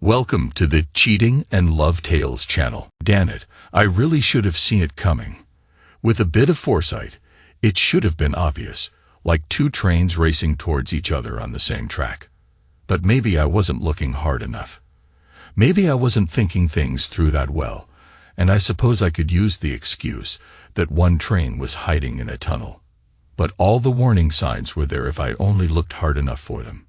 Welcome to the Cheating and Love Tales channel. Damn it, I really should have seen it coming. With a bit of foresight, it should have been obvious, like two trains racing towards each other on the same track. But maybe I wasn't looking hard enough. Maybe I wasn't thinking things through that well, and I suppose I could use the excuse that one train was hiding in a tunnel. But all the warning signs were there if I only looked hard enough for them.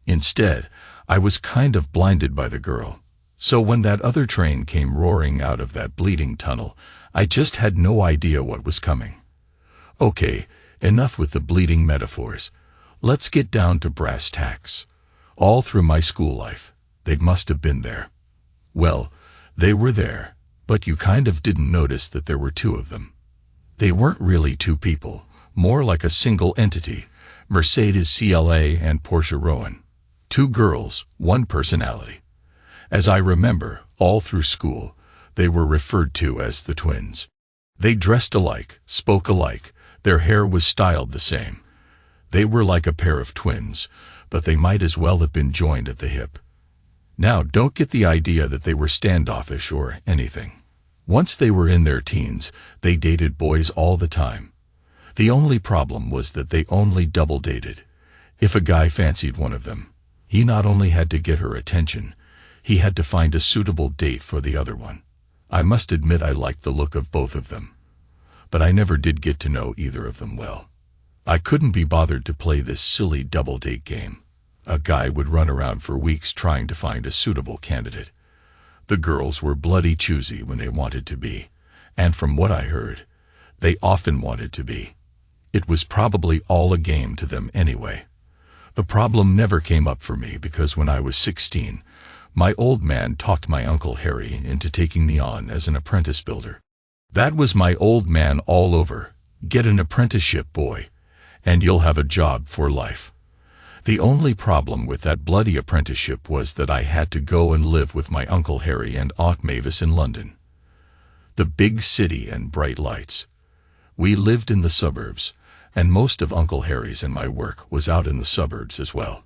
Instead, I was kind of blinded by the girl. So when that other train came roaring out of that bleeding tunnel, I just had no idea what was coming. Okay, enough with the bleeding metaphors. Let's get down to brass tacks. All through my school life, they must have been there. Well, they were there, but you kind of didn't notice that there were two of them. They weren't really two people, more like a single entity, Mercedes CLA and Portia Rowan. Two girls, one personality. As I remember, all through school, they were referred to as the twins. They dressed alike, spoke alike, their hair was styled the same. They were like a pair of twins, but they might as well have been joined at the hip. Now, don't get the idea that they were standoffish or anything. Once they were in their teens, they dated boys all the time. The only problem was that they only double dated. If a guy fancied one of them, he not only had to get her attention, he had to find a suitable date for the other one. I must admit I liked the look of both of them. But I never did get to know either of them well. I couldn't be bothered to play this silly double date game. A guy would run around for weeks trying to find a suitable candidate. The girls were bloody choosy when they wanted to be, and from what I heard, they often wanted to be. It was probably all a game to them anyway. The problem never came up for me because when I was 16, my old man talked my Uncle Harry into taking me on as an apprentice builder. That was my old man all over. Get an apprenticeship, boy, and you'll have a job for life. The only problem with that bloody apprenticeship was that I had to go and live with my Uncle Harry and Aunt Mavis in London. The big city and bright lights. We lived in the suburbs, and most of Uncle Harry's and my work was out in the suburbs as well.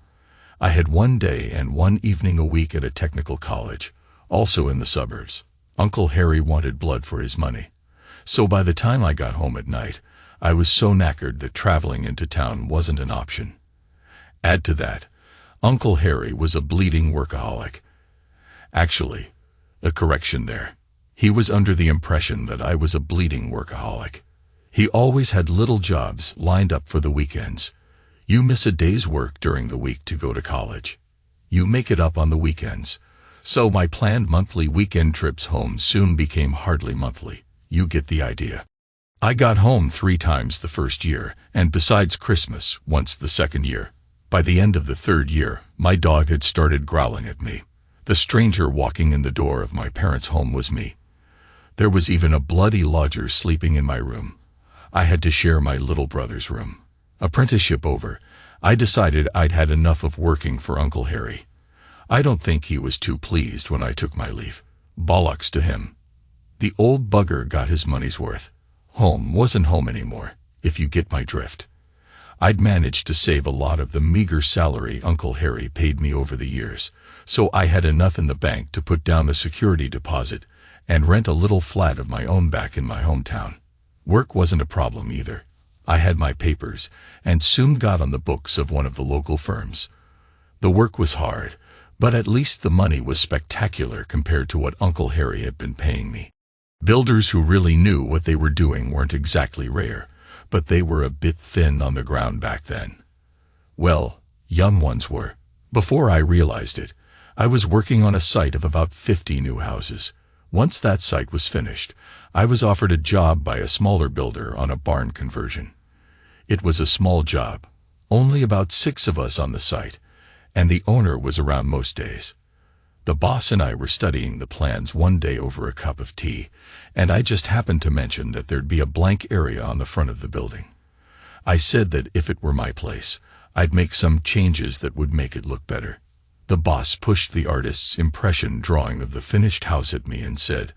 I had one day and one evening a week at a technical college, also in the suburbs. Uncle Harry wanted blood for his money. So by the time I got home at night, I was so knackered that traveling into town wasn't an option. Add to that, Uncle Harry was a bleeding workaholic. Actually, a correction there. He was under the impression that I was a bleeding workaholic. He always had little jobs lined up for the weekends. You miss a day's work during the week to go to college. You make it up on the weekends. So my planned monthly weekend trips home soon became hardly monthly. You get the idea. I got home 3 times the first year, and besides Christmas, once the second year. By the end of the third year, my dog had started growling at me. The stranger walking in the door of my parents' home was me. There was even a bloody lodger sleeping in my room. I had to share my little brother's room. Apprenticeship over, I decided I'd had enough of working for Uncle Harry. I don't think he was too pleased when I took my leave. Bollocks to him. The old bugger got his money's worth. Home wasn't home anymore, if you get my drift. I'd managed to save a lot of the meager salary Uncle Harry paid me over the years, so I had enough in the bank to put down a security deposit and rent a little flat of my own back in my hometown. Work wasn't a problem either. I had my papers and soon got on the books of one of the local firms. The work was hard, but at least the money was spectacular compared to what Uncle Harry had been paying me. Builders who really knew what they were doing weren't exactly rare, but they were a bit thin on the ground back then. Well, young ones were. Before I realized it, I was working on a site of about 50 new houses. Once that site was finished, I was offered a job by a smaller builder on a barn conversion. It was a small job, only about 6 of us on the site, and the owner was around most days. The boss and I were studying the plans one day over a cup of tea, and I just happened to mention that there'd be a blank area on the front of the building. I said that if it were my place, I'd make some changes that would make it look better. The boss pushed the artist's impression drawing of the finished house at me and said,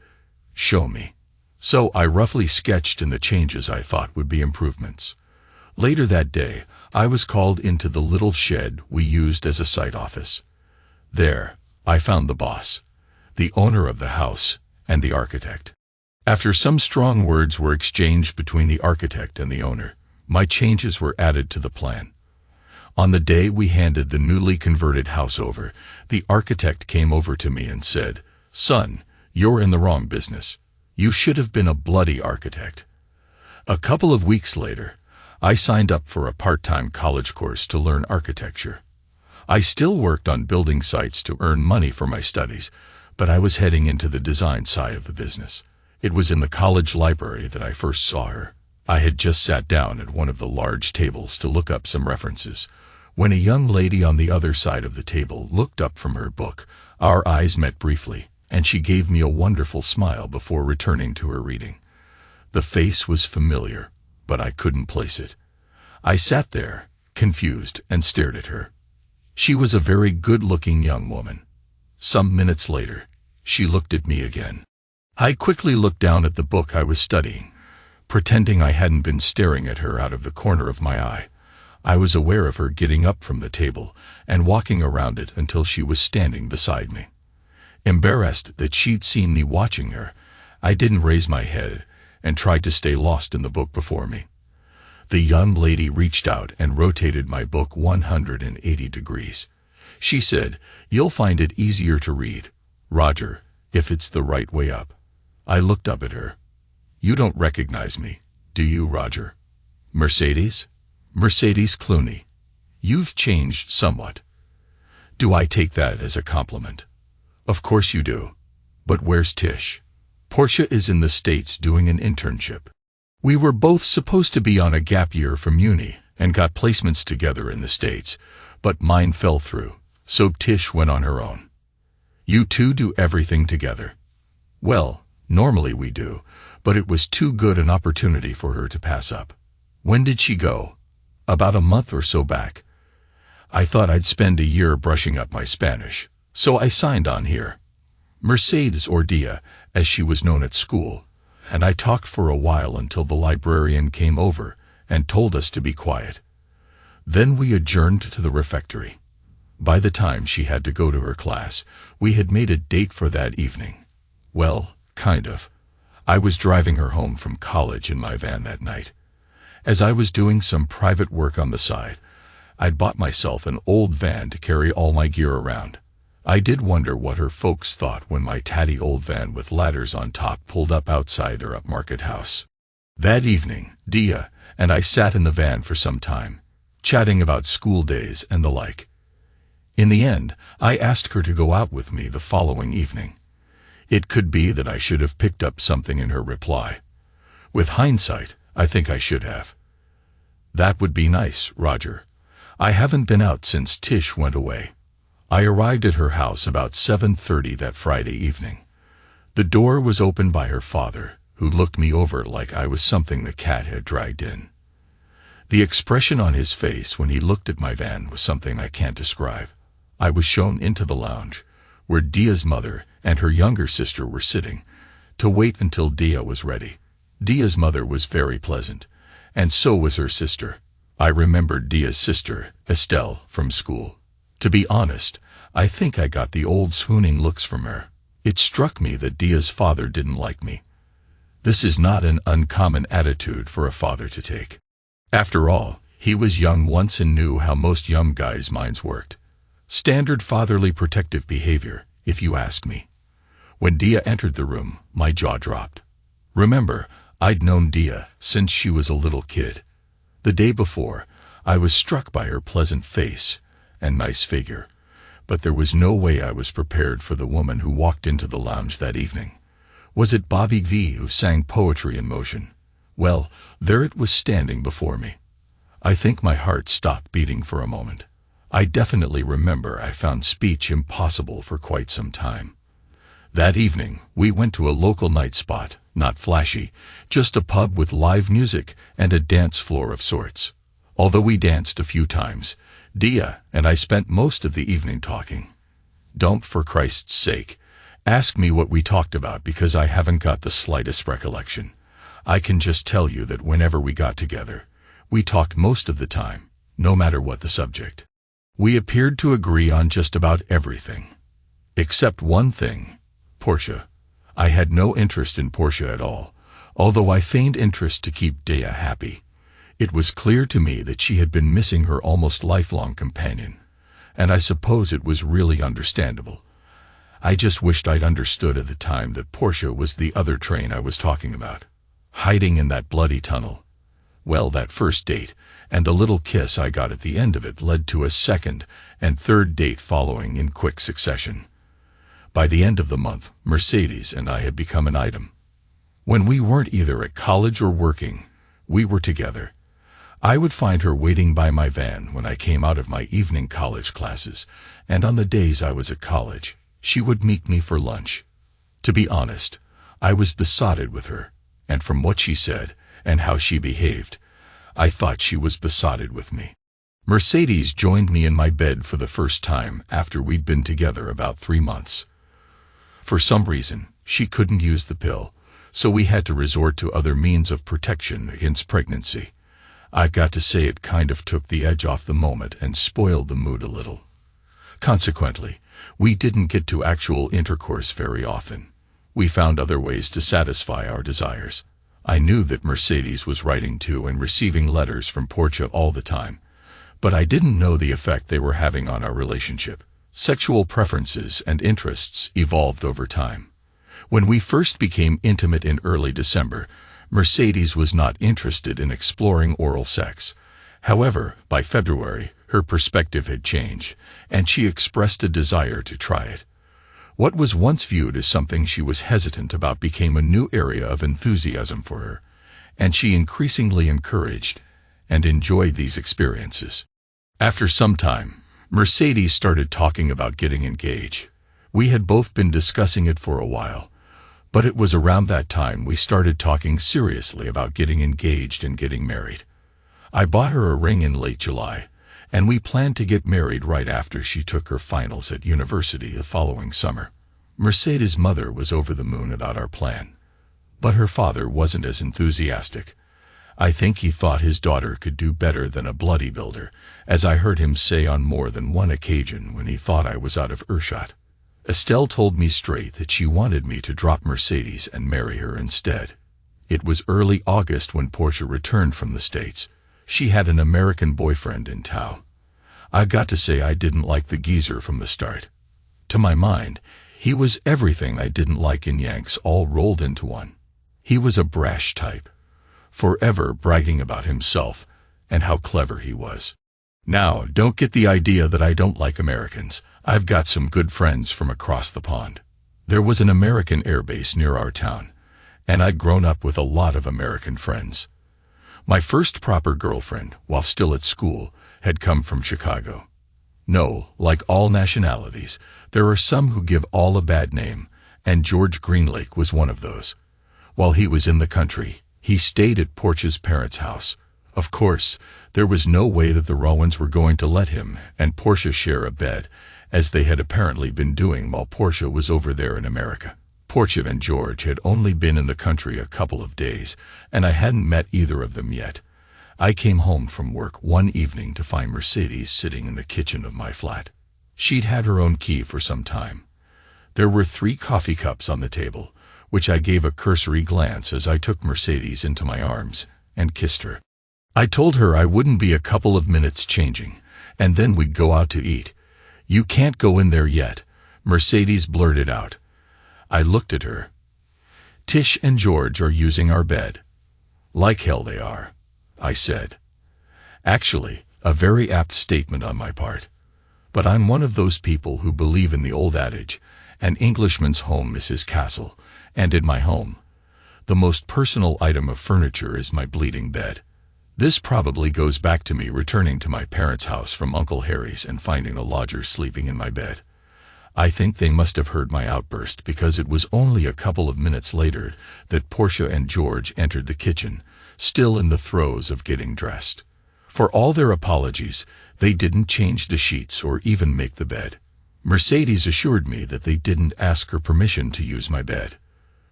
"Show me." So I roughly sketched in the changes I thought would be improvements. Later that day, I was called into the little shed we used as a site office. There, I found the boss, the owner of the house, and the architect. After some strong words were exchanged between the architect and the owner, my changes were added to the plan. On the day we handed the newly converted house over, the architect came over to me and said, "Son, you're in the wrong business. You should have been a bloody architect." A couple of weeks later, I signed up for a part-time college course to learn architecture. I still worked on building sites to earn money for my studies, but I was heading into the design side of the business. It was in the college library that I first saw her. I had just sat down at one of the large tables to look up some references, when a young lady on the other side of the table looked up from her book. Our eyes met briefly, and she gave me a wonderful smile before returning to her reading. The face was familiar, but I couldn't place it. I sat there, confused, and stared at her. She was a very good-looking young woman. Some minutes later, she looked at me again. I quickly looked down at the book I was studying, pretending I hadn't been staring at her out of the corner of my eye. I was aware of her getting up from the table and walking around it until she was standing beside me. Embarrassed that she'd seen me watching her, I didn't raise my head and tried to stay lost in the book before me. The young lady reached out and rotated my book 180 degrees. She said, "You'll find it easier to read, Roger, if it's the right way up." I looked up at her. "You don't recognize me, do you, Roger? Mercedes? Mercedes Clooney. You've changed somewhat." "Do I take that as a compliment?" "Of course you do. But where's Tish?" "Portia is in the States doing an internship. We were both supposed to be on a gap year from uni and got placements together in the States, but mine fell through, so Tish went on her own." "You two do everything together?" "Well, normally we do, but it was too good an opportunity for her to pass up." "When did she go?" "About a month or so back. I thought I'd spend a year brushing up my Spanish, so I signed on here. Mercedes, or Dia, as she was known at school, and I talked for a while until the librarian came over and told us to be quiet. Then we adjourned to the refectory. By the time she had to go to her class, we had made a date for that evening. Well, kind of. I was driving her home from college in my van that night. As I was doing some private work on the side, I'd bought myself an old van to carry all my gear around. I did wonder what her folks thought when my tatty old van with ladders on top pulled up outside their upmarket house. That evening, Dia and I sat in the van for some time, chatting about school days and the like. In the end, I asked her to go out with me the following evening. It could be that I should have picked up something in her reply. With hindsight, I think I should have. "That would be nice, Roger. I haven't been out since Tish went away." I arrived at her house about 7:30 that Friday evening. The door was opened by her father, who looked me over like I was something the cat had dragged in. The expression on his face when he looked at my van was something I can't describe. I was shown into the lounge, where Dia's mother and her younger sister were sitting, to wait until Dia was ready. Dia's mother was very pleasant, and so was her sister. I remembered Dia's sister, Estelle, from school. To be honest, I think I got the old swooning looks from her. It struck me that Dia's father didn't like me. This is not an uncommon attitude for a father to take. After all, he was young once and knew how most young guys' minds worked. Standard fatherly protective behavior, if you ask me. When Dia entered the room, my jaw dropped. Remember, I'd known Dia since she was a little kid. The day before, I was struck by her pleasant face and nice figure, but there was no way I was prepared for the woman who walked into the lounge that evening. Was it Bobby V who sang poetry in motion? Well, there it was standing before me. I think my heart stopped beating for a moment. I definitely remember I found speech impossible for quite some time. That evening, we went to a local night spot, not flashy, just a pub with live music and a dance floor of sorts. Although we danced a few times, Dia and I spent most of the evening talking. Don't, for Christ's sake, ask me what we talked about because I haven't got the slightest recollection. I can just tell you that whenever we got together, we talked most of the time, no matter what the subject. We appeared to agree on just about everything. Except one thing, Portia. I had no interest in Portia at all, although I feigned interest to keep Dea happy. It was clear to me that she had been missing her almost lifelong companion, and I suppose it was really understandable. I just wished I'd understood at the time that Portia was the other train I was talking about, hiding in that bloody tunnel. Well, that first date, and the little kiss I got at the end of it led to a second and third date following in quick succession. By the end of the month, Mercedes and I had become an item. When we weren't either at college or working, we were together. I would find her waiting by my van when I came out of my evening college classes, and on the days I was at college, she would meet me for lunch. To be honest, I was besotted with her, and from what she said and how she behaved, I thought she was besotted with me. Mercedes joined me in my bed for the first time after we'd been together about 3 months. For some reason, she couldn't use the pill, so we had to resort to other means of protection against pregnancy. I got to say it kind of took the edge off the moment and spoiled the mood a little. Consequently, we didn't get to actual intercourse very often. We found other ways to satisfy our desires. I knew that Mercedes was writing to and receiving letters from Portia all the time, but I didn't know the effect they were having on our relationship. Sexual preferences and interests evolved over time. When we first became intimate in early December, Mercedes was not interested in exploring oral sex. However, by February, her perspective had changed, and she expressed a desire to try it. What was once viewed as something she was hesitant about became a new area of enthusiasm for her, and she increasingly encouraged and enjoyed these experiences. After some time, Mercedes started talking about getting engaged. We had both been discussing it for a while, but it was around that time we started talking seriously about getting engaged and getting married. I bought her a ring in late July, and we planned to get married right after she took her finals at university the following summer. Mercedes' mother was over the moon about our plan, but her father wasn't as enthusiastic. I think he thought his daughter could do better than a bloody builder, as I heard him say on more than one occasion when he thought I was out of earshot. Estelle told me straight that she wanted me to drop Mercedes and marry her instead. It was early August when Portia returned from the States. She had an American boyfriend in tow. I got to say I didn't like the geezer from the start. To my mind, he was everything I didn't like in Yanks all rolled into one. He was a brash type, forever bragging about himself and how clever he was. Now, don't get the idea that I don't like Americans. I've got some good friends from across the pond. There was an American air base near our town, and I'd grown up with a lot of American friends. My first proper girlfriend, while still at school, had come from Chicago. No, like all nationalities, there are some who give all a bad name, and George Greenlake was one of those. While he was in the country, he stayed at Portia's parents' house. Of course, there was no way that the Rowans were going to let him and Portia share a bed, as they had apparently been doing while Portia was over there in America. Portia and George had only been in the country a couple of days, and I hadn't met either of them yet. I came home from work one evening to find Mercedes sitting in the kitchen of my flat. She'd had her own key for some time. There were 3 coffee cups on the table, which I gave a cursory glance as I took Mercedes into my arms and kissed her. I told her I wouldn't be a couple of minutes changing, and then we'd go out to eat. "You can't go in there yet," Mercedes blurted out. I looked at her. "Tish and George are using our bed." "Like hell they are," I said. Actually, a very apt statement on my part. But I'm one of those people who believe in the old adage, an Englishman's home is his castle, and in my home, the most personal item of furniture is my bleeding bed. This probably goes back to me returning to my parents' house from Uncle Harry's and finding the lodgers sleeping in my bed. I think they must have heard my outburst because it was only a couple of minutes later that Portia and George entered the kitchen, still in the throes of getting dressed. For all their apologies, they didn't change the sheets or even make the bed. Mercedes assured me that they didn't ask her permission to use my bed.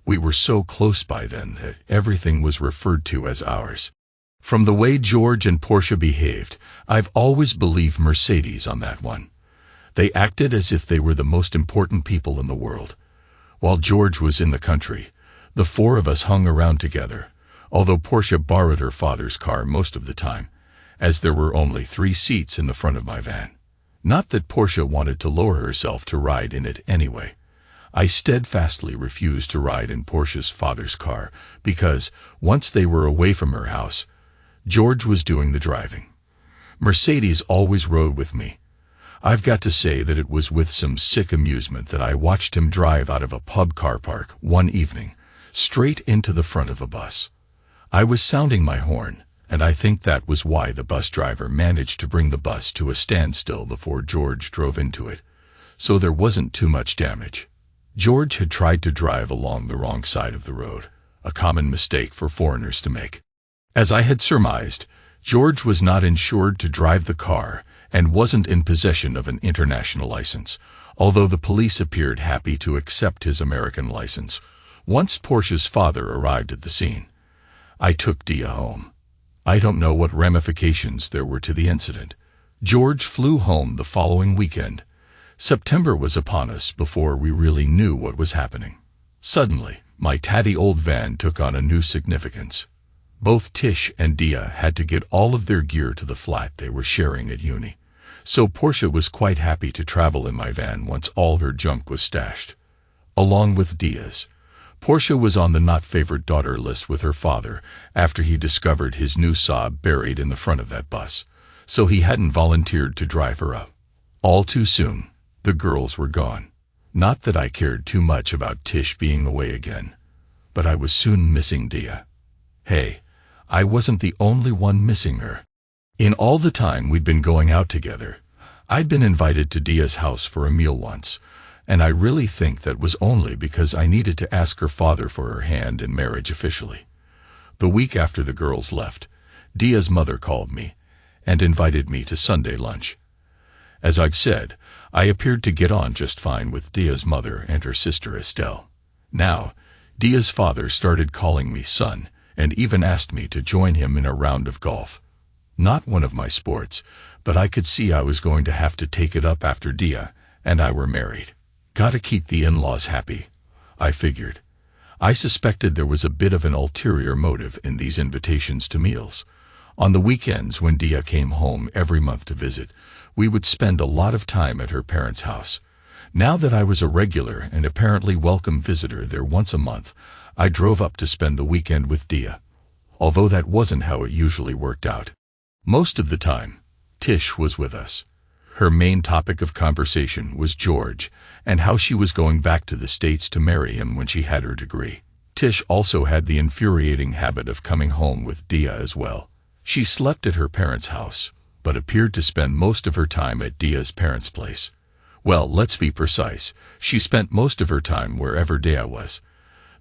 We were so close by then that everything was referred to as ours. From the way George and Portia behaved, I've always believed Mercedes on that one. They acted as if they were the most important people in the world. While George was in the country, the four of us hung around together, although Portia borrowed her father's car most of the time, as there were only 3 seats in the front of my van. Not that Portia wanted to lower herself to ride in it anyway. I steadfastly refused to ride in Portia's father's car because, once they were away from her house, George was doing the driving. Mercedes always rode with me. I've got to say that it was with some sick amusement that I watched him drive out of a pub car park one evening, straight into the front of a bus. I was sounding my horn, and I think that was why the bus driver managed to bring the bus to a standstill before George drove into it, so there wasn't too much damage. George had tried to drive along the wrong side of the road, a common mistake for foreigners to make. As I had surmised, George was not insured to drive the car and wasn't in possession of an international license, although the police appeared happy to accept his American license. Once Portia's father arrived at the scene, I took Dia home. I don't know what ramifications there were to the incident. George flew home the following weekend. September was upon us before we really knew what was happening. Suddenly, my tatty old van took on a new significance. Both Tish and Dia had to get all of their gear to the flat they were sharing at uni, so Portia was quite happy to travel in my van once all her junk was stashed. Along with Dia's, Portia was on the not-favorite daughter list with her father after he discovered his new Saab buried in the front of that bus, so he hadn't volunteered to drive her up. All too soon, the girls were gone. Not that I cared too much about Tish being away again, but I was soon missing Dia. Hey, I wasn't the only one missing her. In all the time we'd been going out together, I'd been invited to Dia's house for a meal once, and I really think that was only because I needed to ask her father for her hand in marriage officially. The week after the girls left, Dia's mother called me and invited me to Sunday lunch. As I've said, I appeared to get on just fine with Dia's mother and her sister Estelle. Now, Dia's father started calling me son, and even asked me to join him in a round of golf. Not one of my sports, but I could see I was going to have to take it up after Dia and I were married. Gotta keep the in-laws happy, I figured. I suspected there was a bit of an ulterior motive in these invitations to meals. On the weekends when Dia came home every month to visit, we would spend a lot of time at her parents' house. Now that I was a regular and apparently welcome visitor there once a month, I drove up to spend the weekend with Dia, although that wasn't how it usually worked out. Most of the time, Tish was with us. Her main topic of conversation was George and how she was going back to the States to marry him when she had her degree. Tish also had the infuriating habit of coming home with Dia as well. She slept at her parents' house, but appeared to spend most of her time at Dia's parents' place. Well, let's be precise, she spent most of her time wherever Dia was.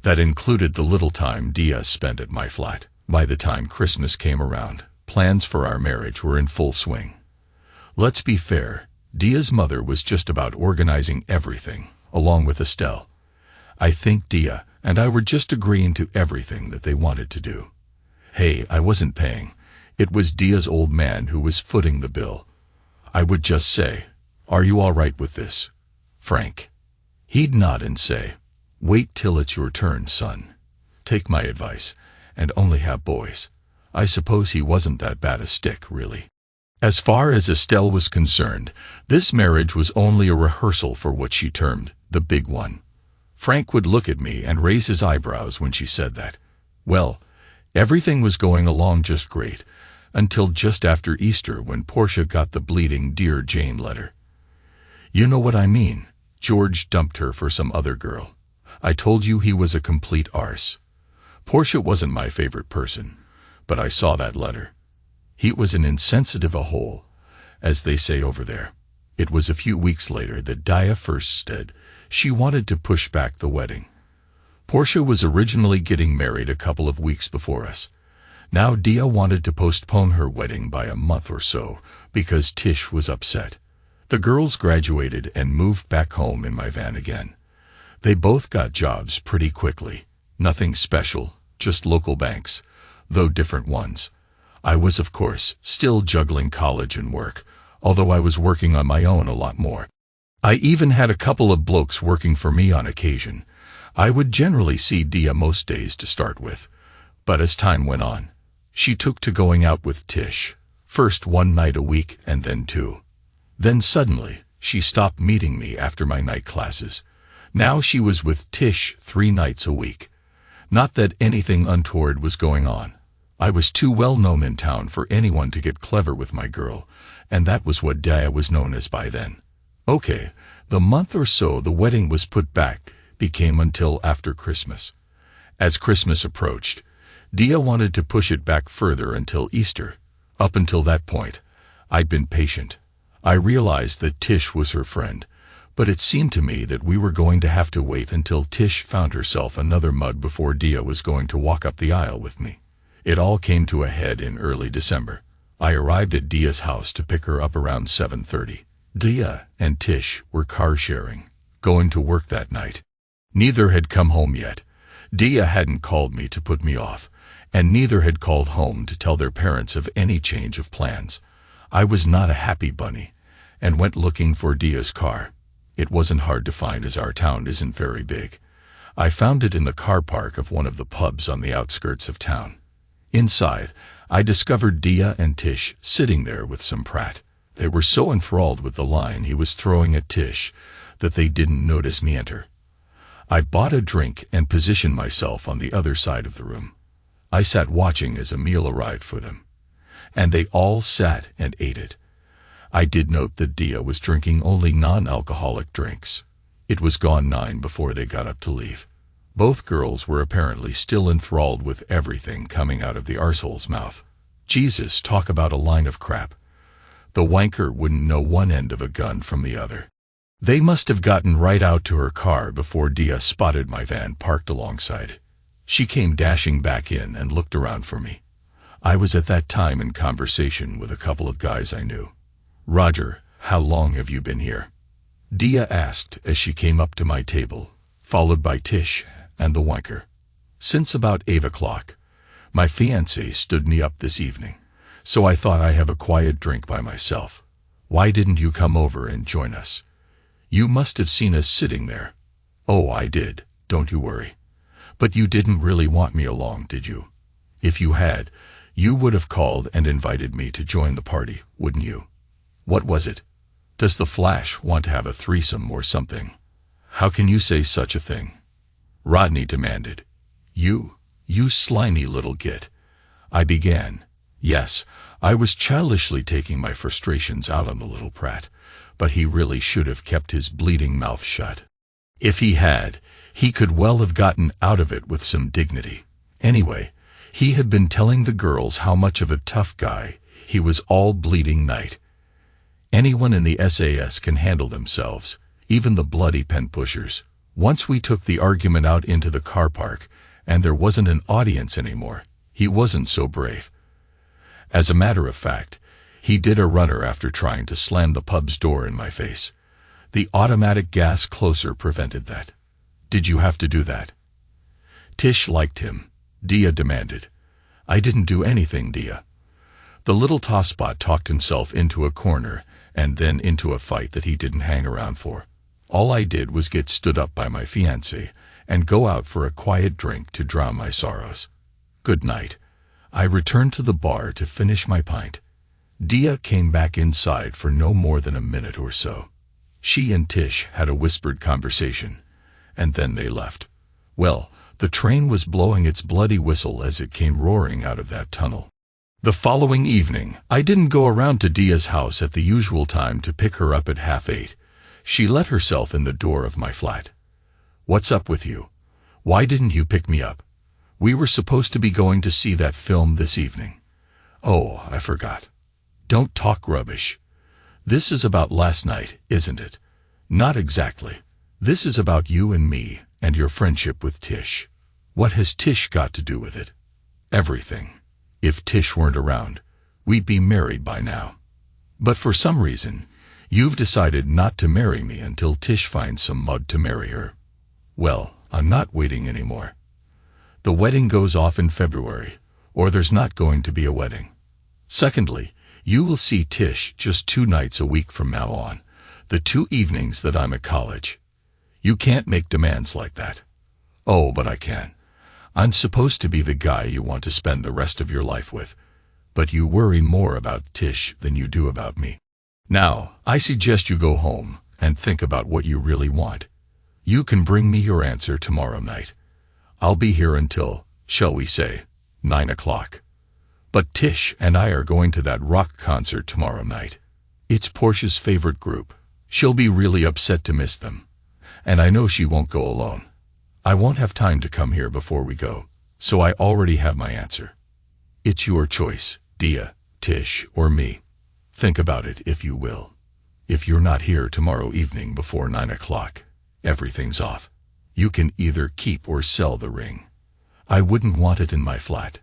That included the little time Dia spent at my flat. By the time Christmas came around, plans for our marriage were in full swing. Let's be fair, Dia's mother was just about organizing everything, along with Estelle. I think Dia and I were just agreeing to everything that they wanted to do. Hey, I wasn't paying. It was Dia's old man who was footing the bill. I would just say, "Are you all right with this, Frank?" He'd nod and say, "Wait till it's your turn, son. Take my advice, and only have boys." I suppose he wasn't that bad a stick, really. As far as Estelle was concerned, this marriage was only a rehearsal for what she termed the big one. Frank would look at me and raise his eyebrows when she said that. Well, everything was going along just great, until just after Easter when Portia got the bleeding Dear Jane letter. You know what I mean. George dumped her for some other girl. I told you he was a complete arse. Portia wasn't my favorite person, but I saw that letter. He was an insensitive a hole, as they say over there. It was a few weeks later that Dia first said she wanted to push back the wedding. Portia was originally getting married a couple of weeks before us. Now Dia wanted to postpone her wedding by a month or so because Tish was upset. The girls graduated and moved back home in my van again. They both got jobs pretty quickly. Nothing special, just local banks, though different ones. I was, of course, still juggling college and work, although I was working on my own a lot more. I even had a couple of blokes working for me on occasion. I would generally see Dia most days to start with, but as time went on, she took to going out with Tish, first one night a week and then two. Then suddenly, she stopped meeting me after my night classes. Now she was with Tish 3 nights a week. Not that anything untoward was going on. I was too well known in town for anyone to get clever with my girl, and that was what Dia was known as by then. Okay, the month or so the wedding was put back became until after Christmas. As Christmas approached, Dia wanted to push it back further until Easter. Up until that point, I'd been patient. I realized that Tish was her friend, but it seemed to me that we were going to have to wait until Tish found herself another mug before Dia was going to walk up the aisle with me. It all came to a head in early December. I arrived at Dia's house to pick her up around 7:30. Dia and Tish were car sharing, going to work that night. Neither had come home yet. Dia hadn't called me to put me off, and neither had called home to tell their parents of any change of plans. I was not a happy bunny, and went looking for Dia's car. It wasn't hard to find as our town isn't very big. I found it in the car park of one of the pubs on the outskirts of town. Inside, I discovered Dia and Tish sitting there with some prat. They were so enthralled with the line he was throwing at Tish that they didn't notice me enter. I bought a drink and positioned myself on the other side of the room. I sat watching as a meal arrived for them, and they all sat and ate it. I did note that Dia was drinking only non-alcoholic drinks. It was gone 9 before they got up to leave. Both girls were apparently still enthralled with everything coming out of the arsehole's mouth. Jesus, talk about a line of crap. The wanker wouldn't know one end of a gun from the other. They must have gotten right out to her car before Dia spotted my van parked alongside. She came dashing back in and looked around for me. I was at that time in conversation with a couple of guys I knew. "Roger, how long have you been here?" Dia asked as she came up to my table, followed by Tish and the wanker. "Since about 8 o'clock. My fiancé stood me up this evening, so I thought I'd have a quiet drink by myself. Why didn't you come over and join us? You must have seen us sitting there." "Oh, I did, don't you worry. But you didn't really want me along, did you? If you had, you would have called and invited me to join the party, wouldn't you? What was it? Does the Flash want to have a threesome or something?" "How can you say such a thing?" Rodney demanded. You slimy little git." I began. Yes, I was childishly taking my frustrations out on the little prat, but he really should have kept his bleeding mouth shut. If he had, he could well have gotten out of it with some dignity. Anyway, he had been telling the girls how much of a tough guy he was all bleeding night. Anyone in the SAS can handle themselves, even the bloody pen pushers. Once we took the argument out into the car park, and there wasn't an audience anymore, he wasn't so brave. As a matter of fact, he did a runner after trying to slam the pub's door in my face. The automatic gas closer prevented that. "Did you have to do that?" "Tish liked him," Dia demanded. "I didn't do anything, Dia." The little tosspot talked himself into a corner and then into a fight that he didn't hang around for. All I did was get stood up by my fiancé and go out for a quiet drink to drown my sorrows. Good night. I returned to the bar to finish my pint. Dia came back inside for no more than a minute or so. She and Tish had a whispered conversation, and then they left. Well, the train was blowing its bloody whistle as it came roaring out of that tunnel. The following evening, I didn't go around to Dia's house at the usual time to pick her up at 7:30. She let herself in the door of my flat. "What's up with you? Why didn't you pick me up? We were supposed to be going to see that film this evening." "Oh, I forgot." "Don't talk rubbish. This is about last night, isn't it?" "Not exactly. This is about you and me and your friendship with Tish." "What has Tish got to do with it?" "Everything. If Tish weren't around, we'd be married by now. But for some reason, you've decided not to marry me until Tish finds some mug to marry her. Well, I'm not waiting anymore. The wedding goes off in February, or there's not going to be a wedding. Secondly, you will see Tish just 2 nights a week from now on. The 2 evenings that I'm at college. You can't make demands like that. Oh, but I can. I'm supposed to be the guy you want to spend the rest of your life with, but you worry more about Tish than you do about me. Now, I suggest you go home and think about what you really want. You can bring me your answer tomorrow night. I'll be here until, shall we say, 9 o'clock. But Tish and I are going to that rock concert tomorrow night. It's Portia's favorite group. She'll be really upset to miss them. And I know she won't go alone. I won't have time to come here before we go, so I already have my answer. It's your choice, Dia, Tish, or me. Think about it if you will. If you're not here tomorrow evening before 9 o'clock, everything's off. You can either keep or sell the ring. I wouldn't want it in my flat.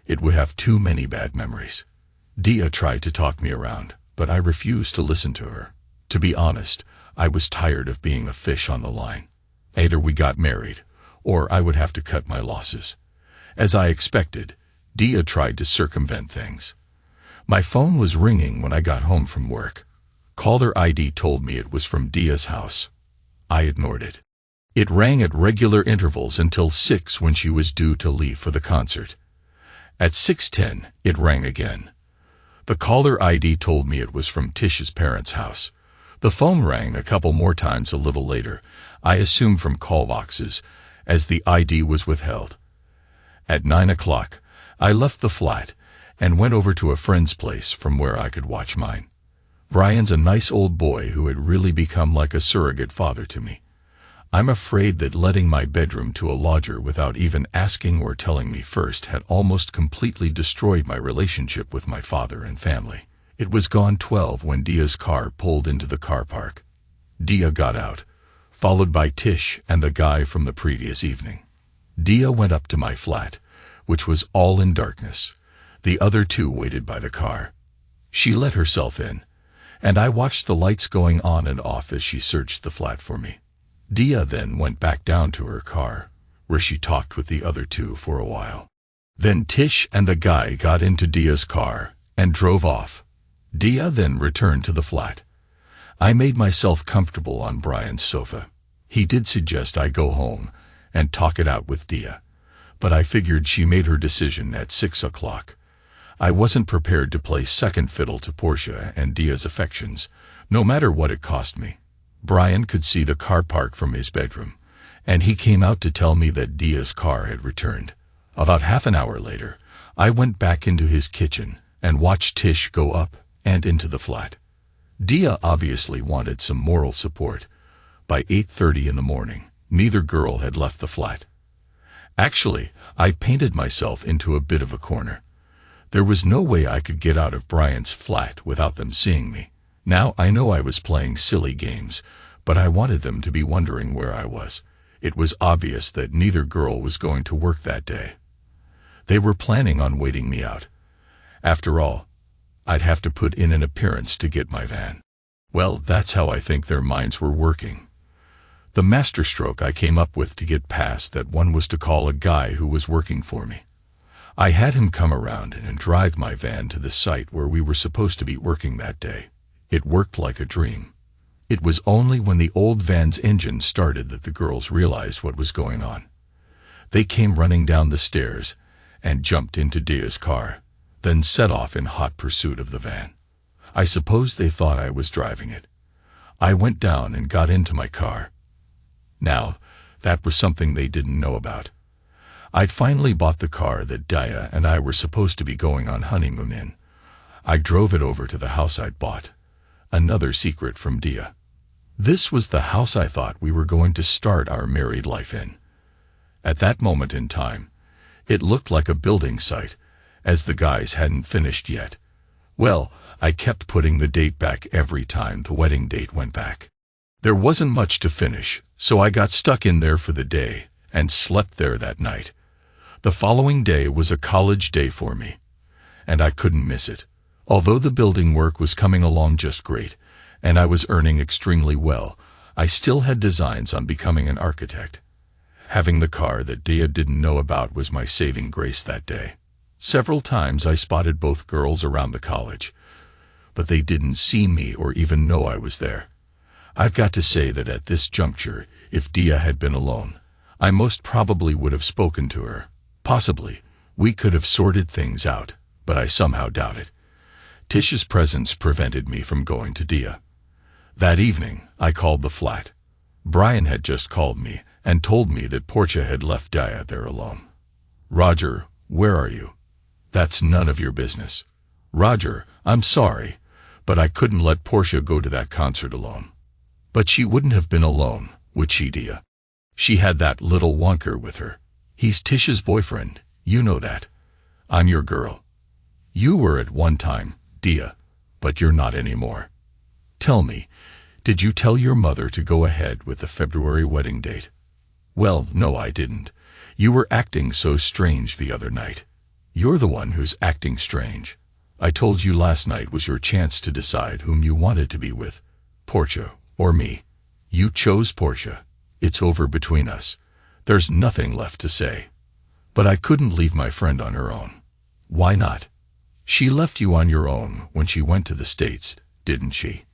It would have too many bad memories. Dia tried to talk me around, but I refused to listen to her. To be honest, I was tired of being a fish on the line. Either we got married, or I would have to cut my losses. As I expected, Dia tried to circumvent things. My phone was ringing when I got home from work. Caller ID told me it was from Dia's house. I ignored it. It rang at regular intervals until 6 when she was due to leave for the concert. At 6:10, it rang again. The caller ID told me it was from Tish's parents' house. The phone rang a couple more times a little later, I assumed from call boxes, as the ID was withheld. At 9 o'clock, I left the flat and went over to a friend's place from where I could watch mine. Brian's a nice old boy who had really become like a surrogate father to me. I'm afraid that letting my bedroom to a lodger without even asking or telling me first had almost completely destroyed my relationship with my father and family. It was gone 12 when Dia's car pulled into the car park. Dia got out, followed by Tish and the guy from the previous evening. Dia went up to my flat, which was all in darkness. The other two waited by the car. She let herself in, and I watched the lights going on and off as she searched the flat for me. Dia then went back down to her car, where she talked with the other two for a while. Then Tish and the guy got into Dia's car and drove off. Dia then returned to the flat. I made myself comfortable on Brian's sofa. He did suggest I go home and talk it out with Dia, but I figured she made her decision at 6 o'clock. I wasn't prepared to play second fiddle to Portia and Dia's affections, no matter what it cost me. Brian could see the car park from his bedroom, and he came out to tell me that Dia's car had returned. About half an hour later, I went back into his kitchen and watched Tish go up and into the flat. Dia obviously wanted some moral support. By 8:30 in the morning, neither girl had left the flat. Actually, I painted myself into a bit of a corner. There was no way I could get out of Brian's flat without them seeing me. Now I know I was playing silly games, but I wanted them to be wondering where I was. It was obvious that neither girl was going to work that day. They were planning on waiting me out. After all, I'd have to put in an appearance to get my van. Well, that's how I think their minds were working. The masterstroke I came up with to get past that one was to call a guy who was working for me. I had him come around and drive my van to the site where we were supposed to be working that day. It worked like a dream. It was only when the old van's engine started that the girls realized what was going on. They came running down the stairs and jumped into Dia's car, then set off in hot pursuit of the van. I suppose they thought I was driving it. I went down and got into my car. Now, that was something they didn't know about. I'd finally bought the car that Dia and I were supposed to be going on honeymoon in. I drove it over to the house I'd bought. Another secret from Dia. This was the house I thought we were going to start our married life in. At that moment in time, it looked like a building site, as the guys hadn't finished yet. Well, I kept putting the date back every time the wedding date went back. There wasn't much to finish, so I got stuck in there for the day and slept there that night. The following day was a college day for me, and I couldn't miss it. Although the building work was coming along just great, and I was earning extremely well, I still had designs on becoming an architect. Having the car that Dia didn't know about was my saving grace that day. Several times I spotted both girls around the college, but they didn't see me or even know I was there. I've got to say that at this juncture, if Dia had been alone, I most probably would have spoken to her. Possibly, we could have sorted things out, but I somehow doubt it. Tish's presence prevented me from going to Dia. That evening, I called the flat. Brian had just called me and told me that Portia had left Dia there alone. "Roger, where are you?" "That's none of your business." "Roger, I'm sorry, but I couldn't let Portia go to that concert alone." "But she wouldn't have been alone, would she, Dia? She had that little wonker with her. He's Tish's boyfriend, you know that. I'm your girl. You were at one time, Dia, but you're not anymore. Tell me, did you tell your mother to go ahead with the February wedding date?" "Well, no, I didn't. You were acting so strange the other night." "You're the one who's acting strange. I told you last night was your chance to decide whom you wanted to be with, Portia or me. You chose Portia. It's over between us. There's nothing left to say." "But I couldn't leave my friend on her own." "Why not? She left you on your own when she went to the States, didn't she?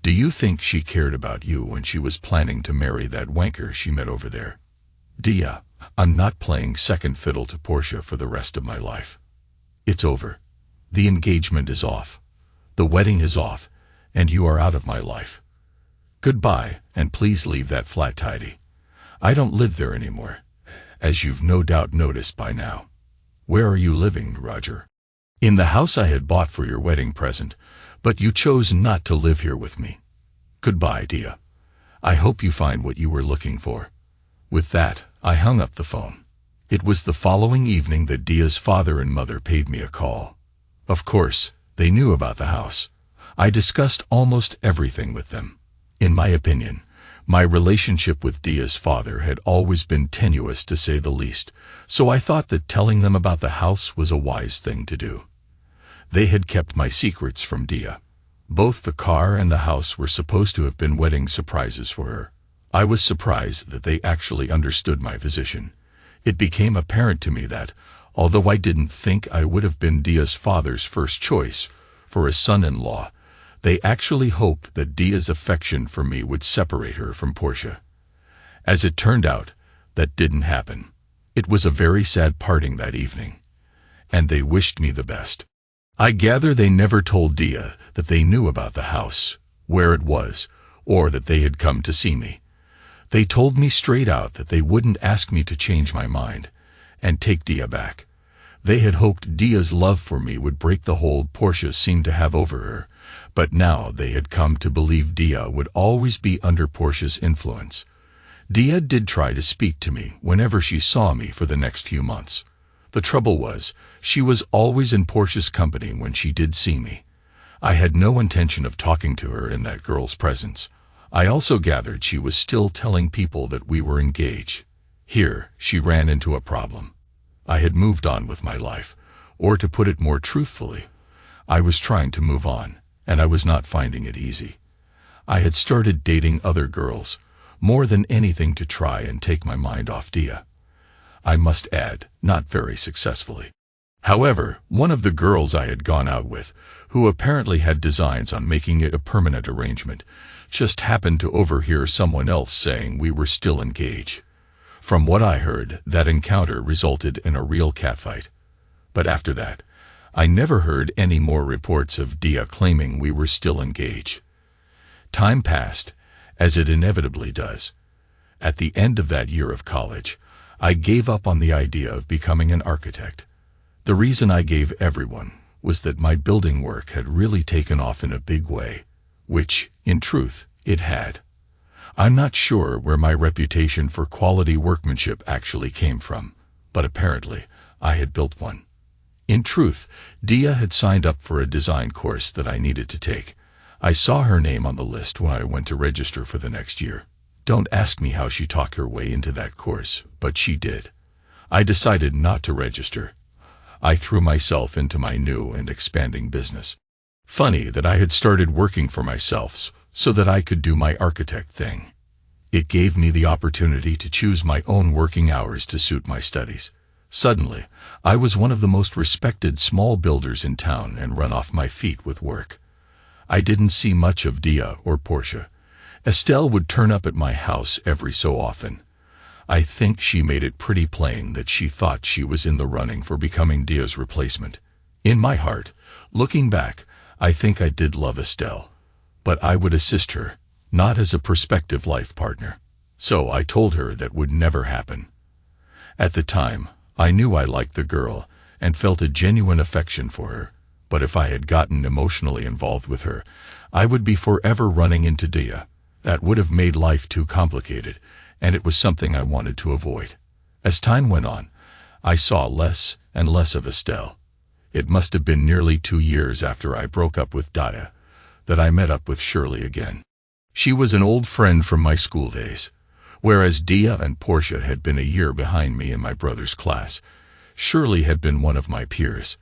Do you think she cared about you when she was planning to marry that wanker she met over there?" "Dia, I'm not playing second fiddle to Portia for the rest of my life. It's over. The engagement is off. The wedding is off, and you are out of my life. Goodbye, and please leave that flat tidy. I don't live there anymore, as you've no doubt noticed by now." "Where are you living, Roger?" "In the house I had bought for your wedding present, but you chose not to live here with me. Goodbye, Dia. I hope you find what you were looking for." With that, I hung up the phone. It was the following evening that Dia's father and mother paid me a call. Of course, they knew about the house. I discussed almost everything with them. In my opinion, my relationship with Dia's father had always been tenuous to say the least, so I thought that telling them about the house was a wise thing to do. They had kept my secrets from Dia. Both the car and the house were supposed to have been wedding surprises for her. I was surprised that they actually understood my position. It became apparent to me that, although I didn't think I would have been Dia's father's first choice for a son-in-law, they actually hoped that Dia's affection for me would separate her from Portia. As it turned out, that didn't happen. It was a very sad parting that evening, and they wished me the best. I gather they never told Dia that they knew about the house, where it was, or that they had come to see me. They told me straight out that they wouldn't ask me to change my mind and take Dia back. They had hoped Dia's love for me would break the hold Portia seemed to have over her, but now they had come to believe Dia would always be under Portia's influence. Dia did try to speak to me whenever she saw me for the next few months. The trouble was, she was always in Portia's company when she did see me. I had no intention of talking to her in that girl's presence. I also gathered she was still telling people that we were engaged. Here, she ran into a problem. I had moved on with my life, or to put it more truthfully, I was trying to move on, and I was not finding it easy. I had started dating other girls, more than anything to try and take my mind off Dia. I must add, not very successfully. However, one of the girls I had gone out with, who apparently had designs on making it a permanent arrangement, just happened to overhear someone else saying we were still engaged. From what I heard, that encounter resulted in a real catfight. But after that, I never heard any more reports of Dia claiming we were still engaged. Time passed, as it inevitably does. At the end of that year of college, I gave up on the idea of becoming an architect. The reason I gave everyone was that my building work had really taken off in a big way, which, in truth, it had. I'm not sure where my reputation for quality workmanship actually came from, but apparently I had built one. In truth, Dia had signed up for a design course that I needed to take. I saw her name on the list when I went to register for the next year. Don't ask me how she talked her way into that course, but she did. I decided not to register. I threw myself into my new and expanding business. Funny that I had started working for myself so that I could do my architect thing. It gave me the opportunity to choose my own working hours to suit my studies. Suddenly, I was one of the most respected small builders in town and run off my feet with work. I didn't see much of Dia or Portia, Estelle would turn up at my house every so often. I think she made it pretty plain that she thought she was in the running for becoming Dia's replacement. In my heart, looking back, I think I did love Estelle. But I would assist her, not as a prospective life partner. So I told her that would never happen. At the time, I knew I liked the girl and felt a genuine affection for her. But if I had gotten emotionally involved with her, I would be forever running into Dia. That would have made life too complicated, and it was something I wanted to avoid. As time went on, I saw less and less of Estelle. It must have been nearly 2 years after I broke up with Dia that I met up with Shirley again. She was an old friend from my school days. Whereas Dia and Portia had been a year behind me in my brother's class, Shirley had been one of my peers.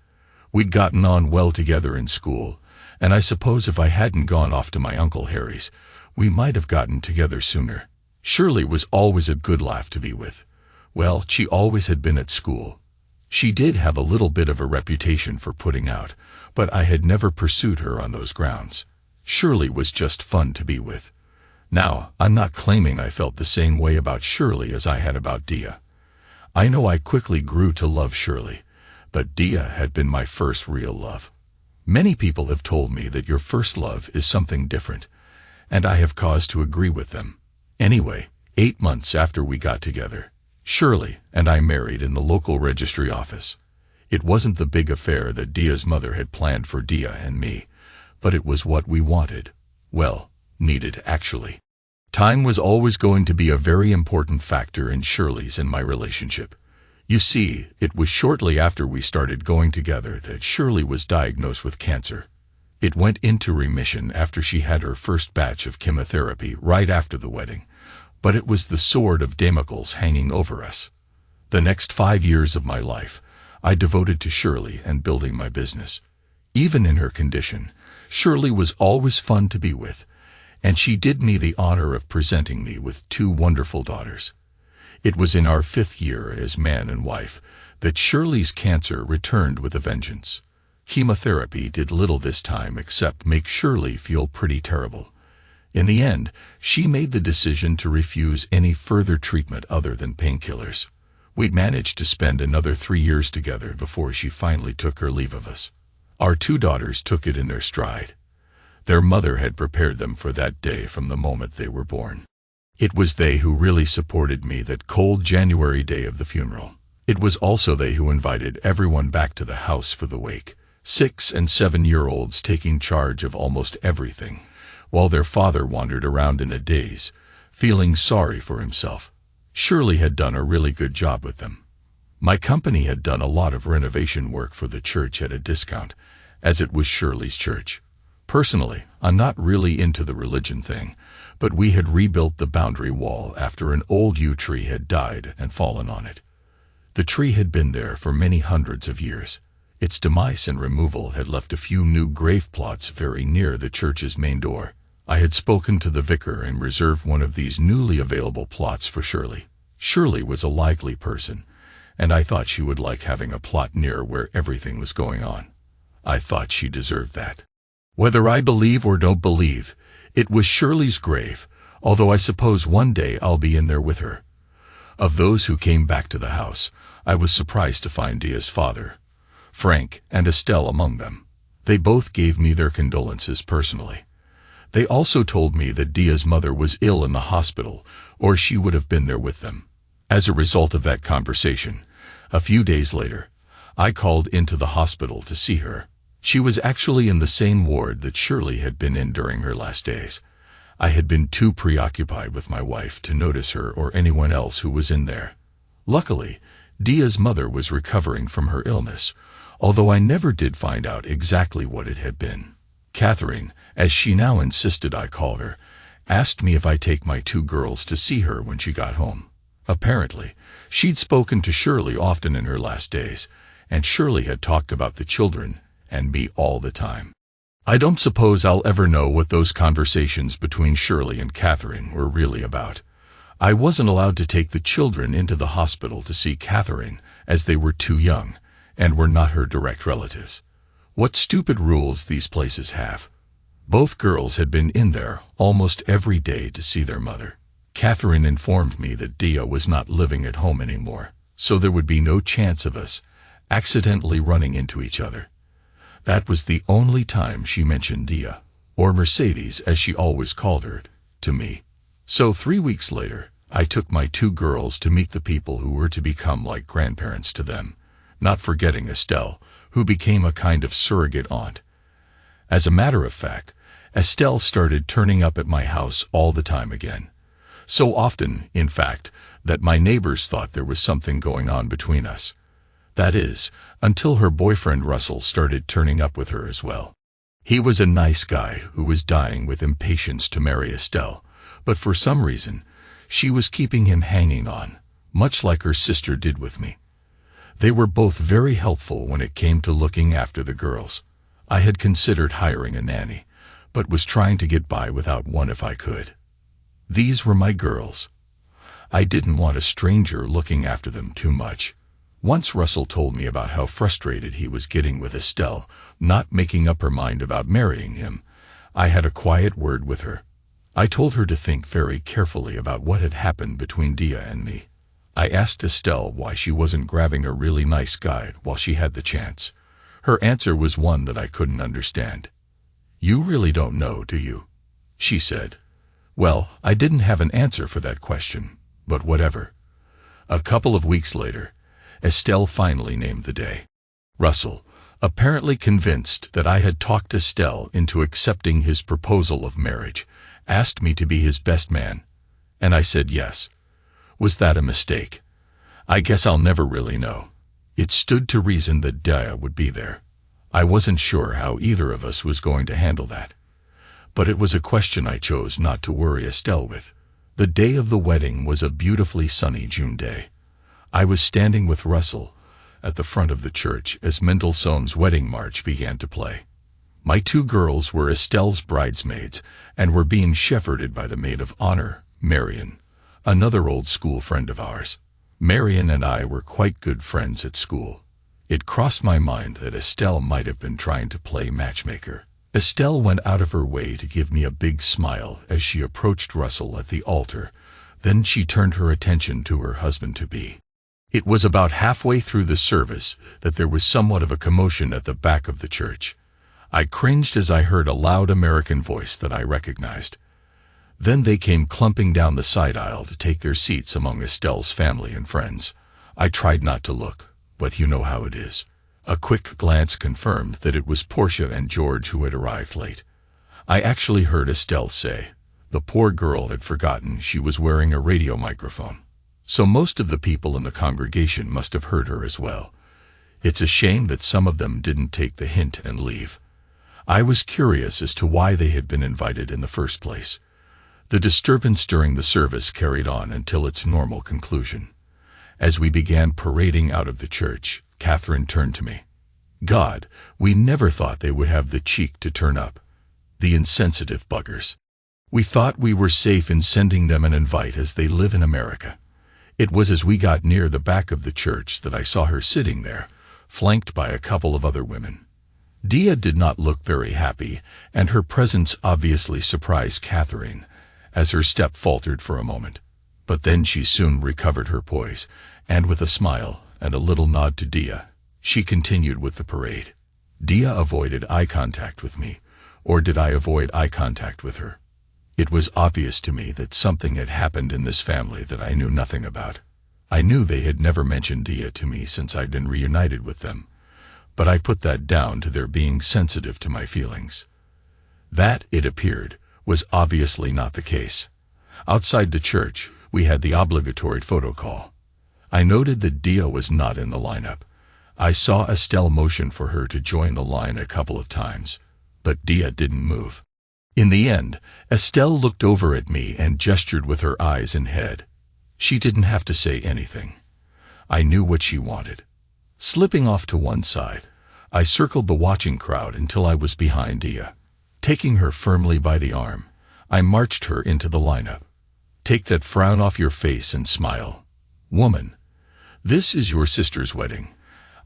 We'd gotten on well together in school, and I suppose if I hadn't gone off to my Uncle Harry's, we might have gotten together sooner. Shirley was always a good laugh to be with. Well, she always had been at school. She did have a little bit of a reputation for putting out, but I had never pursued her on those grounds. Shirley was just fun to be with. Now, I'm not claiming I felt the same way about Shirley as I had about Dia. I know I quickly grew to love Shirley, but Dia had been my first real love. Many people have told me that your first love is something different, and I have cause to agree with them. Anyway, 8 months after we got together, Shirley and I married in the local registry office. It wasn't the big affair that Dia's mother had planned for Dia and me, but it was what we wanted. Well, needed actually. Time was always going to be a very important factor in Shirley's and my relationship. You see, it was shortly after we started going together that Shirley was diagnosed with cancer. It went into remission after she had her first batch of chemotherapy right after the wedding, but it was the sword of Damocles hanging over us. The next 5 years of my life, I devoted to Shirley and building my business. Even in her condition, Shirley was always fun to be with, and she did me the honor of presenting me with 2 wonderful daughters. It was in our 5th year as man and wife that Shirley's cancer returned with a vengeance. Chemotherapy did little this time except make Shirley feel pretty terrible. In the end, she made the decision to refuse any further treatment other than painkillers. We'd managed to spend another 3 years together before she finally took her leave of us. Our 2 daughters took it in their stride. Their mother had prepared them for that day from the moment they were born. It was they who really supported me that cold January day of the funeral. It was also they who invited everyone back to the house for the wake. 6- and 7-year-olds taking charge of almost everything, while their father wandered around in a daze, feeling sorry for himself. Shirley had done a really good job with them. My company had done a lot of renovation work for the church at a discount, as it was Shirley's church. Personally, I'm not really into the religion thing, but we had rebuilt the boundary wall after an old yew tree had died and fallen on it. The tree had been there for many hundreds of years. Its demise and removal had left a few new grave plots very near the church's main door. I had spoken to the vicar and reserved one of these newly available plots for Shirley. Shirley was a lively person, and I thought she would like having a plot near where everything was going on. I thought she deserved that. Whether I believe or don't believe, it was Shirley's grave, although I suppose one day I'll be in there with her. Of those who came back to the house, I was surprised to find Dia's father, Frank, and Estelle among them. They both gave me their condolences personally. They also told me that Dia's mother was ill in the hospital, or she would have been there with them. As a result of that conversation, a few days later, I called into the hospital to see her. She was actually in the same ward that Shirley had been in during her last days. I had been too preoccupied with my wife to notice her or anyone else who was in there. Luckily, Dia's mother was recovering from her illness, although I never did find out exactly what it had been. Catherine, as she now insisted I call her, asked me if I'd take my 2 girls to see her when she got home. Apparently, she'd spoken to Shirley often in her last days, and Shirley had talked about the children and me all the time. I don't suppose I'll ever know what those conversations between Shirley and Catherine were really about. I wasn't allowed to take the children into the hospital to see Catherine, as they were too young, and were not her direct relatives. What stupid rules these places have. Both girls had been in there almost every day to see their mother. Catherine informed me that Dia was not living at home anymore, so there would be no chance of us accidentally running into each other. That was the only time she mentioned Dia, or Mercedes as she always called her, to me. So 3 weeks later, I took my 2 girls to meet the people who were to become like grandparents to them, not forgetting Estelle, who became a kind of surrogate aunt. As a matter of fact, Estelle started turning up at my house all the time again. So often, in fact, that my neighbors thought there was something going on between us. That is, until her boyfriend Russell started turning up with her as well. He was a nice guy who was dying with impatience to marry Estelle, but for some reason, she was keeping him hanging on, much like her sister did with me. They were both very helpful when it came to looking after the girls. I had considered hiring a nanny, but was trying to get by without one if I could. These were my girls. I didn't want a stranger looking after them too much. Once Russell told me about how frustrated he was getting with Estelle, not making up her mind about marrying him. I had a quiet word with her. I told her to think very carefully about what had happened between Dia and me. I asked Estelle why she wasn't grabbing a really nice guy while she had the chance. Her answer was one that I couldn't understand. "You really don't know, do you?" she said. Well, I didn't have an answer for that question, but whatever. A couple of weeks later, Estelle finally named the day. Russell, apparently convinced that I had talked Estelle into accepting his proposal of marriage, asked me to be his best man, and I said yes. Was that a mistake? I guess I'll never really know. It stood to reason that Dia would be there. I wasn't sure how either of us was going to handle that. But it was a question I chose not to worry Estelle with. The day of the wedding was a beautifully sunny June day. I was standing with Russell at the front of the church as Mendelssohn's Wedding March began to play. My 2 girls were Estelle's bridesmaids and were being shepherded by the maid of honor, Marion, another old school friend of ours. Marion and I were quite good friends at school. It crossed my mind that Estelle might have been trying to play matchmaker. Estelle went out of her way to give me a big smile as she approached Russell at the altar. Then she turned her attention to her husband-to-be. It was about halfway through the service that there was somewhat of a commotion at the back of the church. I cringed as I heard a loud American voice that I recognized. Then they came clumping down the side aisle to take their seats among Estelle's family and friends. I tried not to look, but you know how it is. A quick glance confirmed that it was Portia and George who had arrived late. I actually heard Estelle say, the poor girl had forgotten she was wearing a radio microphone. So most of the people in the congregation must have heard her as well. It's a shame that some of them didn't take the hint and leave. I was curious as to why they had been invited in the first place. The disturbance during the service carried on until its normal conclusion. As we began parading out of the church, Catherine turned to me. God, we never thought they would have the cheek to turn up. The insensitive buggers. We thought we were safe in sending them an invite as they live in America. It was as we got near the back of the church that I saw her sitting there, flanked by a couple of other women. Dia did not look very happy, and her presence obviously surprised Catherine, as her step faltered for a moment. But then she soon recovered her poise, and with a smile and a little nod to Dia, she continued with the parade. Dia avoided eye contact with me, or did I avoid eye contact with her? It was obvious to me that something had happened in this family that I knew nothing about. I knew they had never mentioned Dia to me since I'd been reunited with them, but I put that down to their being sensitive to my feelings. That, it appeared, was obviously not the case. Outside the church, we had the obligatory photo call. I noted that Dia was not in the lineup. I saw Estelle motion for her to join the line a couple of times, but Dia didn't move. In the end, Estelle looked over at me and gestured with her eyes and head. She didn't have to say anything. I knew what she wanted. Slipping off to one side, I circled the watching crowd until I was behind Dia. Taking her firmly by the arm, I marched her into the lineup. Take that frown off your face and smile. Woman, this is your sister's wedding,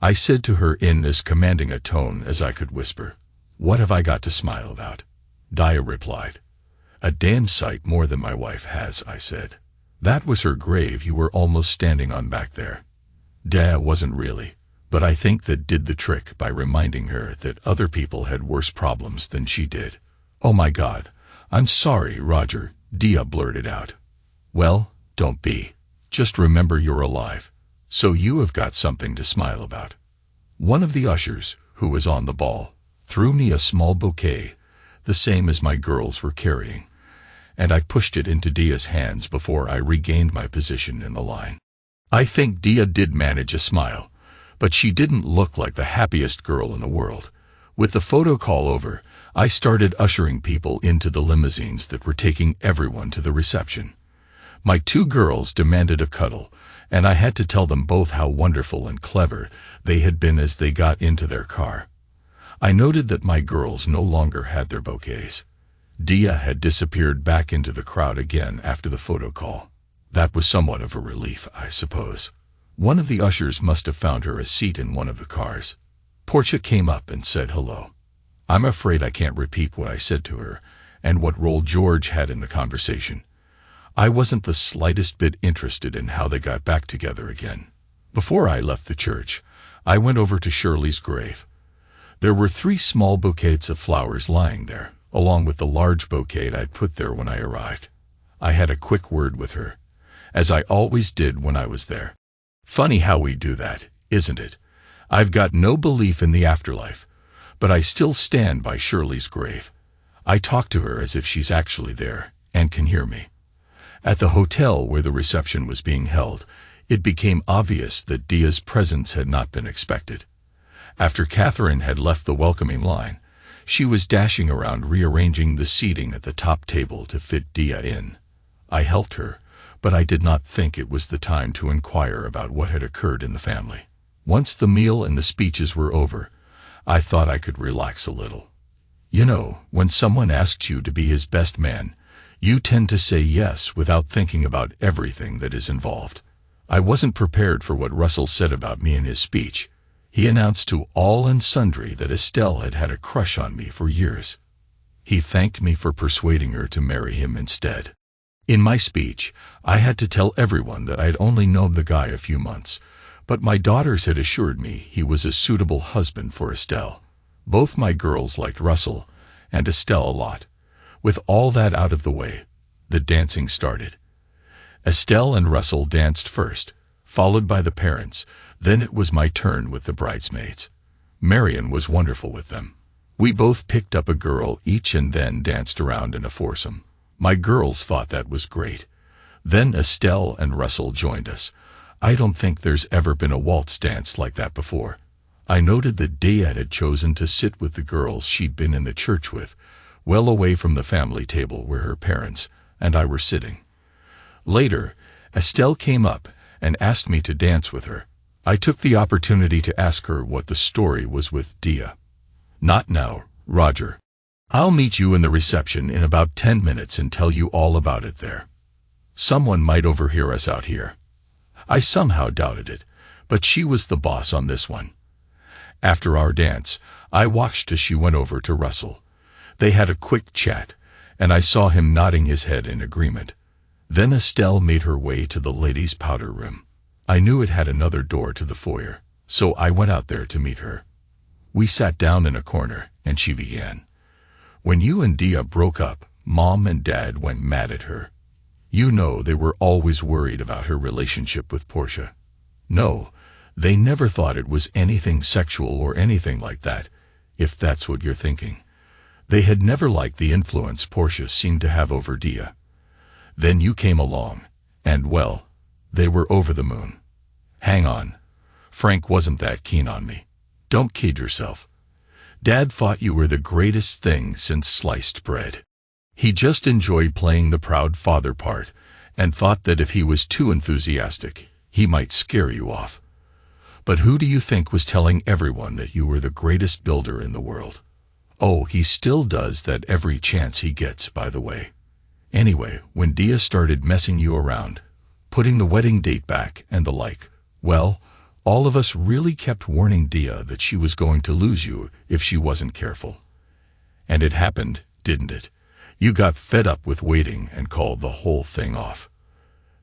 I said to her in as commanding a tone as I could whisper. What have I got to smile about? Dia replied. A damn sight more than my wife has, I said. That was her grave you were almost standing on back there. Dia wasn't really, but I think that did the trick by reminding her that other people had worse problems than she did. Oh my God, I'm sorry, Roger, Dia blurted out. Well, don't be. Just remember you're alive. So you have got something to smile about. One of the ushers, who was on the ball, threw me a small bouquet, the same as my girls were carrying, and I pushed it into Dia's hands before I regained my position in the line. I think Dia did manage a smile, but she didn't look like the happiest girl in the world. With the photo call over, I started ushering people into the limousines that were taking everyone to the reception. My two girls demanded a cuddle, and I had to tell them both how wonderful and clever they had been as they got into their car. I noted that my girls no longer had their bouquets. Dia had disappeared back into the crowd again after the photo call. That was somewhat of a relief, I suppose. One of the ushers must have found her a seat in one of the cars. Portia came up and said hello. I'm afraid I can't repeat what I said to her, and what role George had in the conversation. I wasn't the slightest bit interested in how they got back together again. Before I left the church, I went over to Shirley's grave. There were 3 small bouquets of flowers lying there, along with the large bouquet I'd put there when I arrived. I had a quick word with her, as I always did when I was there. Funny how we do that, isn't it? I've got no belief in the afterlife, but I still stand by Shirley's grave. I talk to her as if she's actually there and can hear me. At the hotel where the reception was being held, it became obvious that Dia's presence had not been expected. After Catherine had left the welcoming line, she was dashing around rearranging the seating at the top table to fit Dia in. I helped her, but I did not think it was the time to inquire about what had occurred in the family. Once the meal and the speeches were over, I thought I could relax a little. You know, when someone asks you to be his best man, you tend to say yes without thinking about everything that is involved. I wasn't prepared for what Russell said about me in his speech. He announced to all and sundry that Estelle had had a crush on me for years. He thanked me for persuading her to marry him instead. In my speech, I had to tell everyone that I'd only known the guy a few months, but my daughters had assured me he was a suitable husband for Estelle. Both my girls liked Russell and Estelle a lot. With all that out of the way, the dancing started. Estelle and Russell danced first, followed by the parents. Then it was my turn with the bridesmaids. Marion was wonderful with them. We both picked up a girl each and then danced around in a foursome. My girls thought that was great. Then Estelle and Russell joined us. I don't think there's ever been a waltz dance like that before. I noted that Dia had chosen to sit with the girls she'd been in the church with, well away from the family table where her parents and I were sitting. Later, Estelle came up and asked me to dance with her. I took the opportunity to ask her what the story was with Dia. Not now, Roger. I'll meet you in the reception in about 10 minutes and tell you all about it there. Someone might overhear us out here. I somehow doubted it, but she was the boss on this one. After our dance, I watched as she went over to Russell. They had a quick chat, and I saw him nodding his head in agreement. Then Estelle made her way to the ladies' powder room. I knew it had another door to the foyer, so I went out there to meet her. We sat down in a corner, and she began. When you and Dia broke up, Mom and Dad went mad at her. You know they were always worried about her relationship with Portia. No, they never thought it was anything sexual or anything like that, if that's what you're thinking. They had never liked the influence Portia seemed to have over Dia. Then you came along, and well, they were over the moon. Hang on. Frank wasn't that keen on me. Don't kid yourself. Dad thought you were the greatest thing since sliced bread. He just enjoyed playing the proud father part, and thought that if he was too enthusiastic, he might scare you off. But who do you think was telling everyone that you were the greatest builder in the world? Oh, he still does that every chance he gets, by the way. Anyway, when Dia started messing you around, putting the wedding date back and the like, well, all of us really kept warning Dia that she was going to lose you if she wasn't careful. And it happened, didn't it? You got fed up with waiting and called the whole thing off.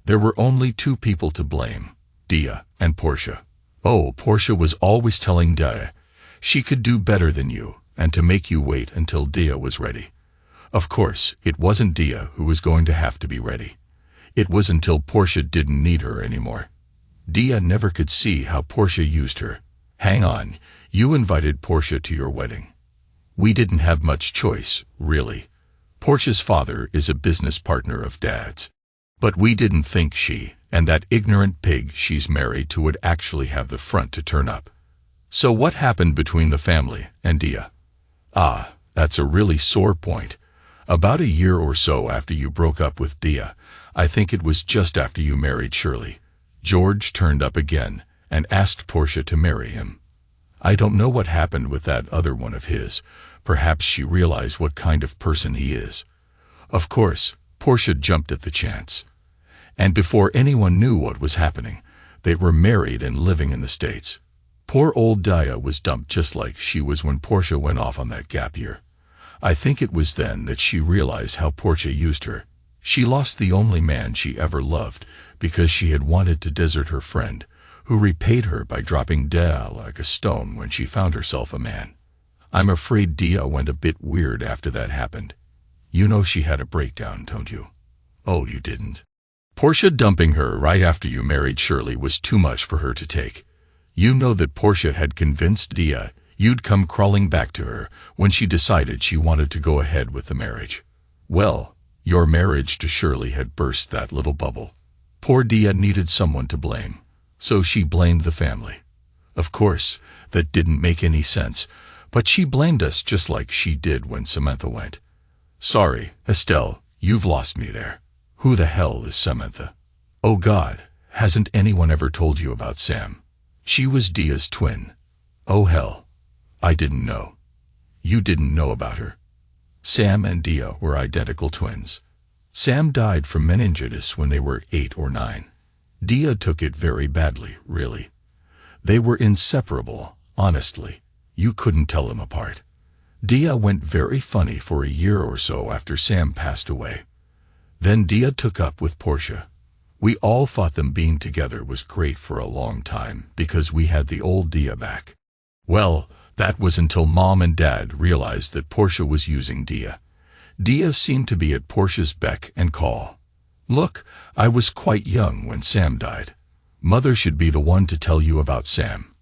There were only two people to blame, Dia and Portia. Oh, Portia was always telling Dia she could do better than you and to make you wait until Dia was ready. Of course, it wasn't Dia who was going to have to be ready. It was until Portia didn't need her anymore. Dia never could see how Portia used her. Hang on, you invited Portia to your wedding. We didn't have much choice, really. Portia's father is a business partner of Dad's. But we didn't think she and that ignorant pig she's married to would actually have the front to turn up. So what happened between the family and Dia? Ah, that's a really sore point. About a year or so after you broke up with Dia, I think it was just after you married Shirley, George turned up again and asked Portia to marry him. I don't know what happened with that other one of his. Perhaps she realized what kind of person he is. Of course, Portia jumped at the chance. And before anyone knew what was happening, they were married and living in the States. Poor old Dia was dumped just like she was when Portia went off on that gap year. I think it was then that she realized how Portia used her. She lost the only man she ever loved because she had wanted to desert her friend, who repaid her by dropping Dia like a stone when she found herself a man. I'm afraid Dia went a bit weird after that happened. You know she had a breakdown, don't you? Oh, you didn't? Portia dumping her right after you married Shirley was too much for her to take. You know that Portia had convinced Dia you'd come crawling back to her when she decided she wanted to go ahead with the marriage. Well, your marriage to Shirley had burst that little bubble. Poor Dia needed someone to blame, so she blamed the family. Of course, that didn't make any sense, but she blamed us just like she did when Samantha went. Sorry, Estelle, you've lost me there. Who the hell is Samantha? Oh God, hasn't anyone ever told you about Sam? She was Dia's twin. Oh hell, I didn't know. You didn't know about her. Sam and Dia were identical twins. Sam died from meningitis when they were 8 or 9. Dia took it very badly, really. They were inseparable, honestly. You couldn't tell them apart. Dia went very funny for a year or so after Sam passed away. Then Dia took up with Portia. We all thought them being together was great for a long time because we had the old Dia back. Well, that was until Mom and Dad realized that Portia was using Dia. Dia seemed to be at Portia's beck and call. Look, I was quite young when Sam died. Mother should be the one to tell you about Sam.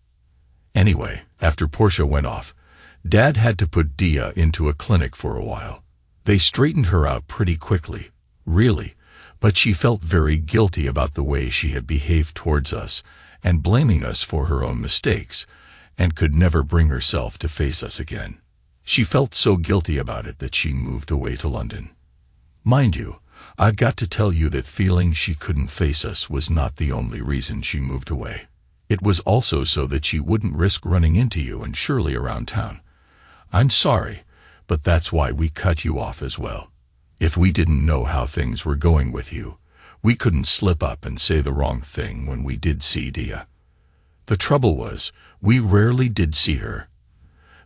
Anyway, after Portia went off, Dad had to put Dia into a clinic for a while. They straightened her out pretty quickly, really, but she felt very guilty about the way she had behaved towards us and blaming us for her own mistakes, and could never bring herself to face us again. She felt so guilty about it that she moved away to London. Mind you, I've got to tell you that feeling she couldn't face us was not the only reason she moved away. It was also so that she wouldn't risk running into you and Shirley around town. I'm sorry, but that's why we cut you off as well. If we didn't know how things were going with you, we couldn't slip up and say the wrong thing when we did see Dia. The trouble was, we rarely did see her.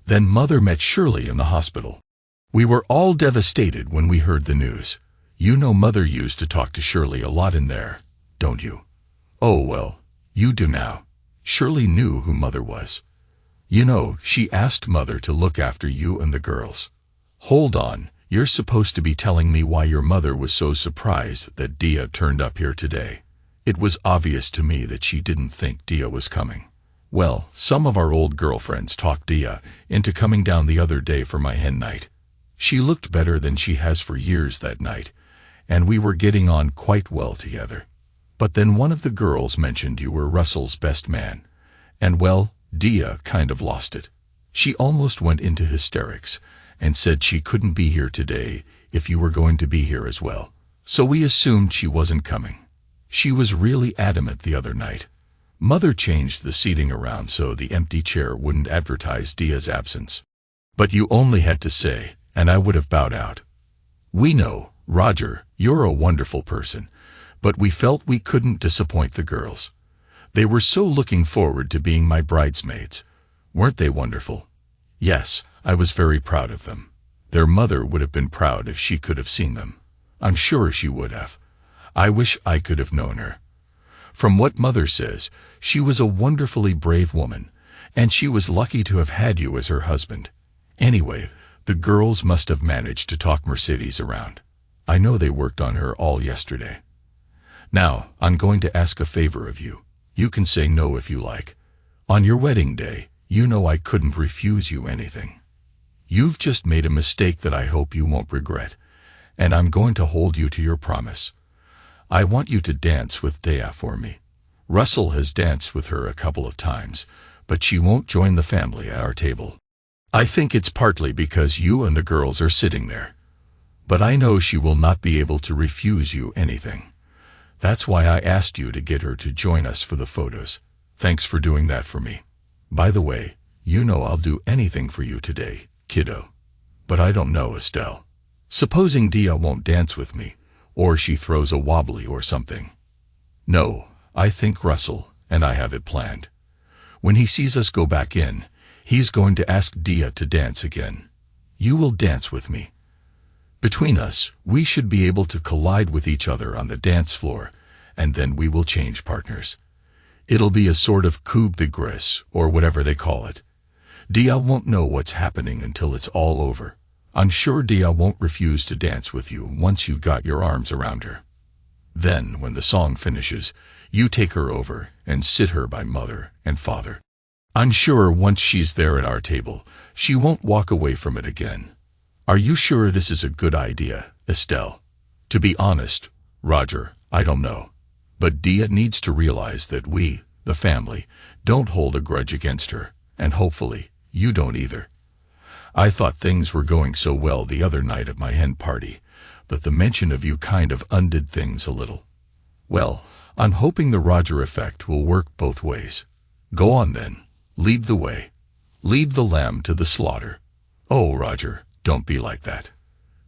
Then Mother met Shirley in the hospital. We were all devastated when we heard the news. You know Mother used to talk to Shirley a lot in there, don't you? Oh well, you do now. Shirley knew who Mother was. You know, she asked Mother to look after you and the girls. Hold on. You're supposed to be telling me why your mother was so surprised that Dia turned up here today. It was obvious to me that she didn't think Dia was coming. Well, some of our old girlfriends talked Dia into coming down the other day for my hen night. She looked better than she has for years that night, and we were getting on quite well together. But then one of the girls mentioned you were Russell's best man, and well, Dia kind of lost it. She almost went into hysterics and said she couldn't be here today if you were going to be here as well. So we assumed she wasn't coming. She was really adamant the other night. Mother changed the seating around so the empty chair wouldn't advertise Dia's absence. But you only had to say, and I would have bowed out. We know, Roger, you're a wonderful person, but we felt we couldn't disappoint the girls. They were so looking forward to being my bridesmaids. Weren't they wonderful? Yes, I was very proud of them. Their mother would have been proud if she could have seen them. I'm sure she would have. I wish I could have known her. From what Mother says, she was a wonderfully brave woman, and she was lucky to have had you as her husband. Anyway, the girls must have managed to talk Mercedes around. I know they worked on her all yesterday. Now, I'm going to ask a favor of you. You can say no if you like. On your wedding day, you know I couldn't refuse you anything. You've just made a mistake that I hope you won't regret, and I'm going to hold you to your promise. I want you to dance with Dea for me. Russell has danced with her a couple of times, but she won't join the family at our table. I think it's partly because you and the girls are sitting there. But I know she will not be able to refuse you anything. That's why I asked you to get her to join us for the photos. Thanks for doing that for me. By the way, you know I'll do anything for you today, kiddo. But I don't know, Estelle. Supposing Dea won't dance with me, or she throws a wobbly or something. No, I think Russell and I have it planned. When he sees us go back in, he's going to ask Dea to dance again. You will dance with me. Between us, we should be able to collide with each other on the dance floor, and then we will change partners. It'll be a sort of coup de grace, or whatever they call it. Dea won't know what's happening until it's all over. I'm sure Dea won't refuse to dance with you once you've got your arms around her. Then, when the song finishes, you take her over and sit her by Mother and Father. I'm sure once she's there at our table, she won't walk away from it again. Are you sure this is a good idea, Estelle? To be honest, Roger, I don't know. But Dea needs to realize that we, the family, don't hold a grudge against her, and hopefully, you don't either. I thought things were going so well the other night at my hen party, but the mention of you kind of undid things a little. Well, I'm hoping the Roger effect will work both ways. Go on then. Lead the way. Lead the lamb to the slaughter. Oh, Roger, don't be like that.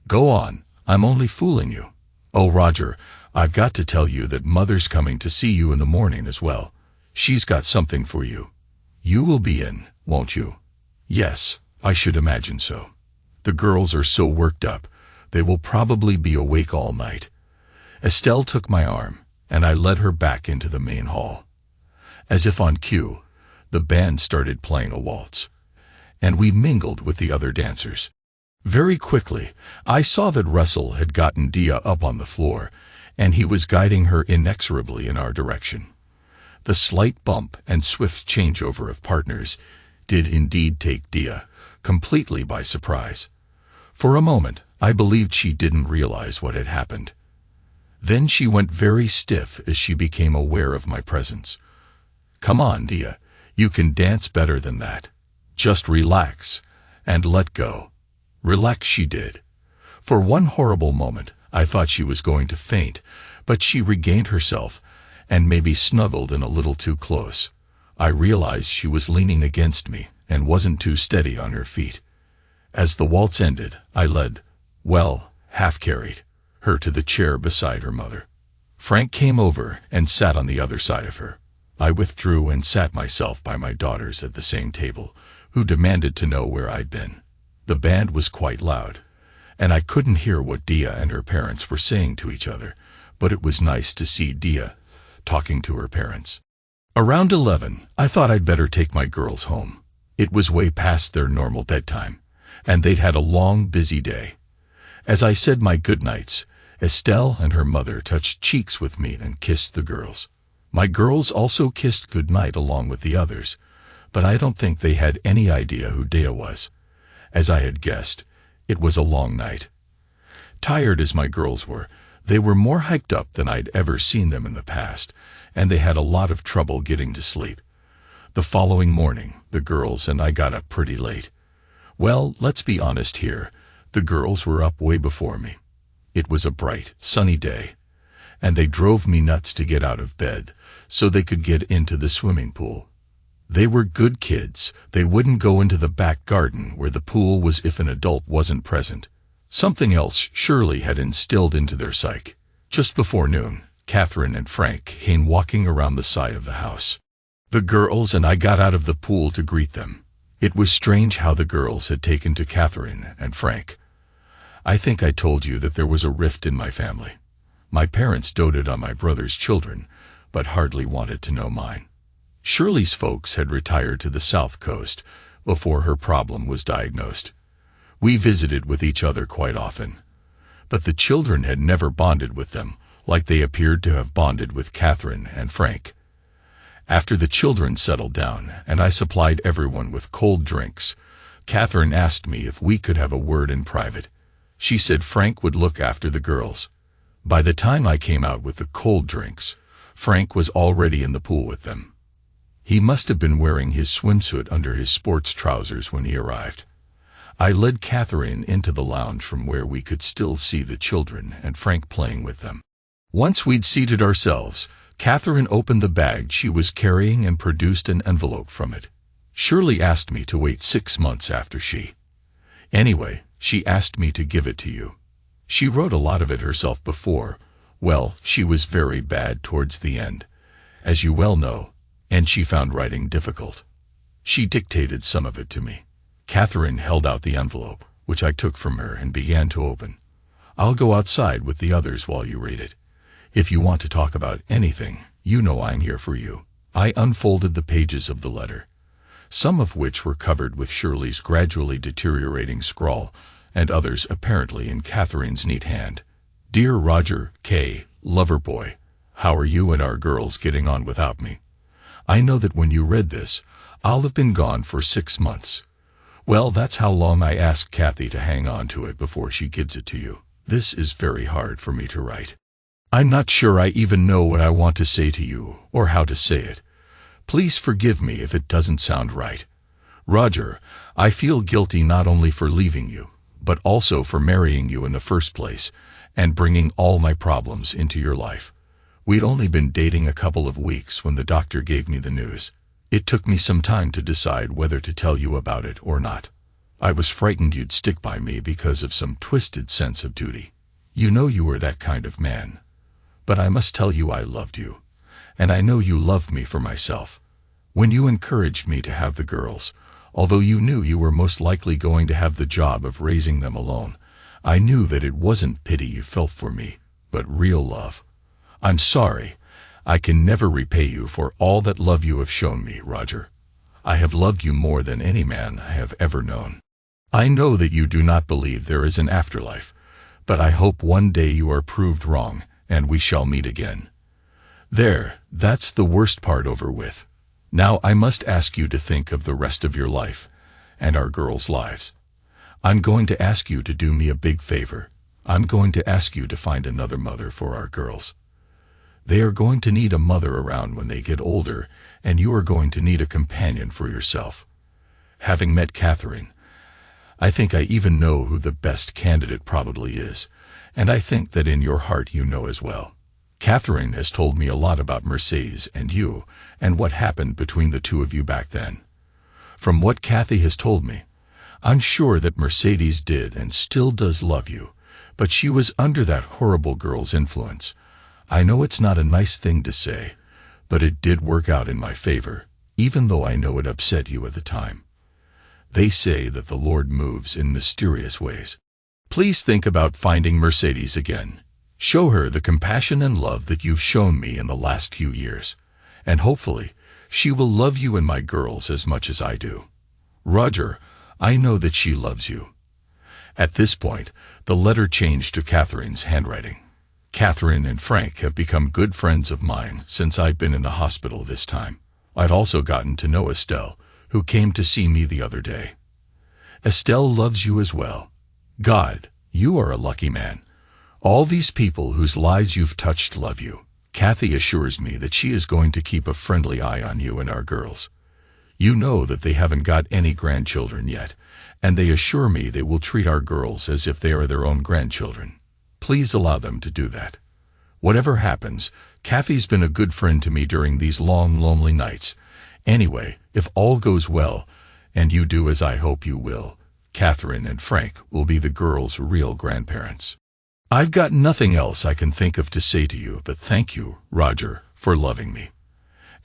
Go on, I'm only fooling you. Oh, Roger, I've got to tell you that Mother's coming to see you in the morning as well. She's got something for you. You will be in, won't you? Yes, I should imagine so. The girls are so worked up, they will probably be awake all night. Estelle took my arm, and I led her back into the main hall. As if on cue, the band started playing a waltz, and we mingled with the other dancers. Very quickly, I saw that Russell had gotten Dea up on the floor, and he was guiding her inexorably in our direction. The slight bump and swift changeover of partners did indeed take Dea completely by surprise. For a moment, I believed she didn't realize what had happened. Then she went very stiff as she became aware of my presence. Come on, Dea, you can dance better than that. Just relax and let go. Relax she did. For one horrible moment, I thought she was going to faint, but she regained herself and maybe snuggled in a little too close. I realized she was leaning against me and wasn't too steady on her feet. As the waltz ended, I led, well, half-carried, her to the chair beside her mother. Frank came over and sat on the other side of her. I withdrew and sat myself by my daughters at the same table, who demanded to know where I'd been. The band was quite loud, and I couldn't hear what Dea and her parents were saying to each other, but it was nice to see Dea talking to her parents. Around 11, I thought I'd better take my girls home. It was way past their normal bedtime, and they'd had a long, busy day. As I said my goodnights, Estelle and her mother touched cheeks with me and kissed the girls. My girls also kissed goodnight along with the others, but I don't think they had any idea who Dea was. As I had guessed, it was a long night. Tired as my girls were, they were more hiked up than I'd ever seen them in the past, and they had a lot of trouble getting to sleep. The following morning, the girls and I got up pretty late. Well, let's be honest here, the girls were up way before me. It was a bright, sunny day, and they drove me nuts to get out of bed so they could get into the swimming pool. They were good kids. They wouldn't go into the back garden where the pool was if an adult wasn't present. Something else surely had instilled into their psyche. Just before noon, Catherine and Frank came walking around the side of the house. The girls and I got out of the pool to greet them. It was strange how the girls had taken to Catherine and Frank. I think I told you that there was a rift in my family. My parents doted on my brother's children, but hardly wanted to know mine. Shirley's folks had retired to the South Coast before her problem was diagnosed. We visited with each other quite often, but the children had never bonded with them like they appeared to have bonded with Catherine and Frank. After the children settled down and I supplied everyone with cold drinks, Catherine asked me if we could have a word in private. She said Frank would look after the girls. By the time I came out with the cold drinks, Frank was already in the pool with them. He must have been wearing his swimsuit under his sports trousers when he arrived. I led Catherine into the lounge from where we could still see the children and Frank playing with them. Once we'd seated ourselves, Catherine opened the bag she was carrying and produced an envelope from it. Shirley asked me to wait 6 months after she. Anyway, she asked me to give it to you. She wrote a lot of it herself before. Well, she was very bad towards the end, as you well know, and she found writing difficult. She dictated some of it to me. Catherine held out the envelope, which I took from her and began to open. I'll go outside with the others while you read it. If you want to talk about anything, you know I'm here for you. I unfolded the pages of the letter, some of which were covered with Shirley's gradually deteriorating scrawl, and others apparently in Catherine's neat hand. Dear Roger K., lover boy, how are you and our girls getting on without me? I know that when you read this, I'll have been gone for 6 months. Well, that's how long I asked Kathy to hang on to it before she gives it to you. This is very hard for me to write. I'm not sure I even know what I want to say to you or how to say it. Please forgive me if it doesn't sound right. Roger, I feel guilty not only for leaving you, but also for marrying you in the first place and bringing all my problems into your life. We'd only been dating a couple of weeks when the doctor gave me the news. It took me some time to decide whether to tell you about it or not. I was frightened you'd stick by me because of some twisted sense of duty. You know you were that kind of man. But I must tell you I loved you, and I know you loved me for myself. When you encouraged me to have the girls, although you knew you were most likely going to have the job of raising them alone, I knew that it wasn't pity you felt for me, but real love. I'm sorry. I can never repay you for all that love you have shown me, Roger. I have loved you more than any man I have ever known. I know that you do not believe there is an afterlife, but I hope one day you are proved wrong, and we shall meet again. There, that's the worst part over with. Now I must ask you to think of the rest of your life, and our girls' lives. I'm going to ask you to do me a big favor. I'm going to ask you to find another mother for our girls. They are going to need a mother around when they get older, and you are going to need a companion for yourself. Having met Catherine, I think I even know who the best candidate probably is, and I think that in your heart you know as well. Catherine has told me a lot about Mercedes and you, and what happened between the two of you back then. From what Kathy has told me, I'm sure that Mercedes did and still does love you, but she was under that horrible girl's influence. I know it's not a nice thing to say, but it did work out in my favor, even though I know it upset you at the time. They say that the Lord moves in mysterious ways. Please think about finding Mercedes again. Show her the compassion and love that you've shown me in the last few years, and hopefully she will love you and my girls as much as I do. Roger, I know that she loves you. At this point, the letter changed to Catherine's handwriting. Catherine and Frank have become good friends of mine since I've been in the hospital this time. I'd also gotten to know Estelle, who came to see me the other day. Estelle loves you as well. God, you are a lucky man. All these people whose lives you've touched love you. Kathy assures me that she is going to keep a friendly eye on you and our girls. You know that they haven't got any grandchildren yet, and they assure me they will treat our girls as if they are their own grandchildren. Please allow them to do that. Whatever happens, Kathy's been a good friend to me during these long, lonely nights. Anyway, if all goes well, and you do as I hope you will, Catherine and Frank will be the girls' real grandparents. I've got nothing else I can think of to say to you, but thank you, Roger, for loving me.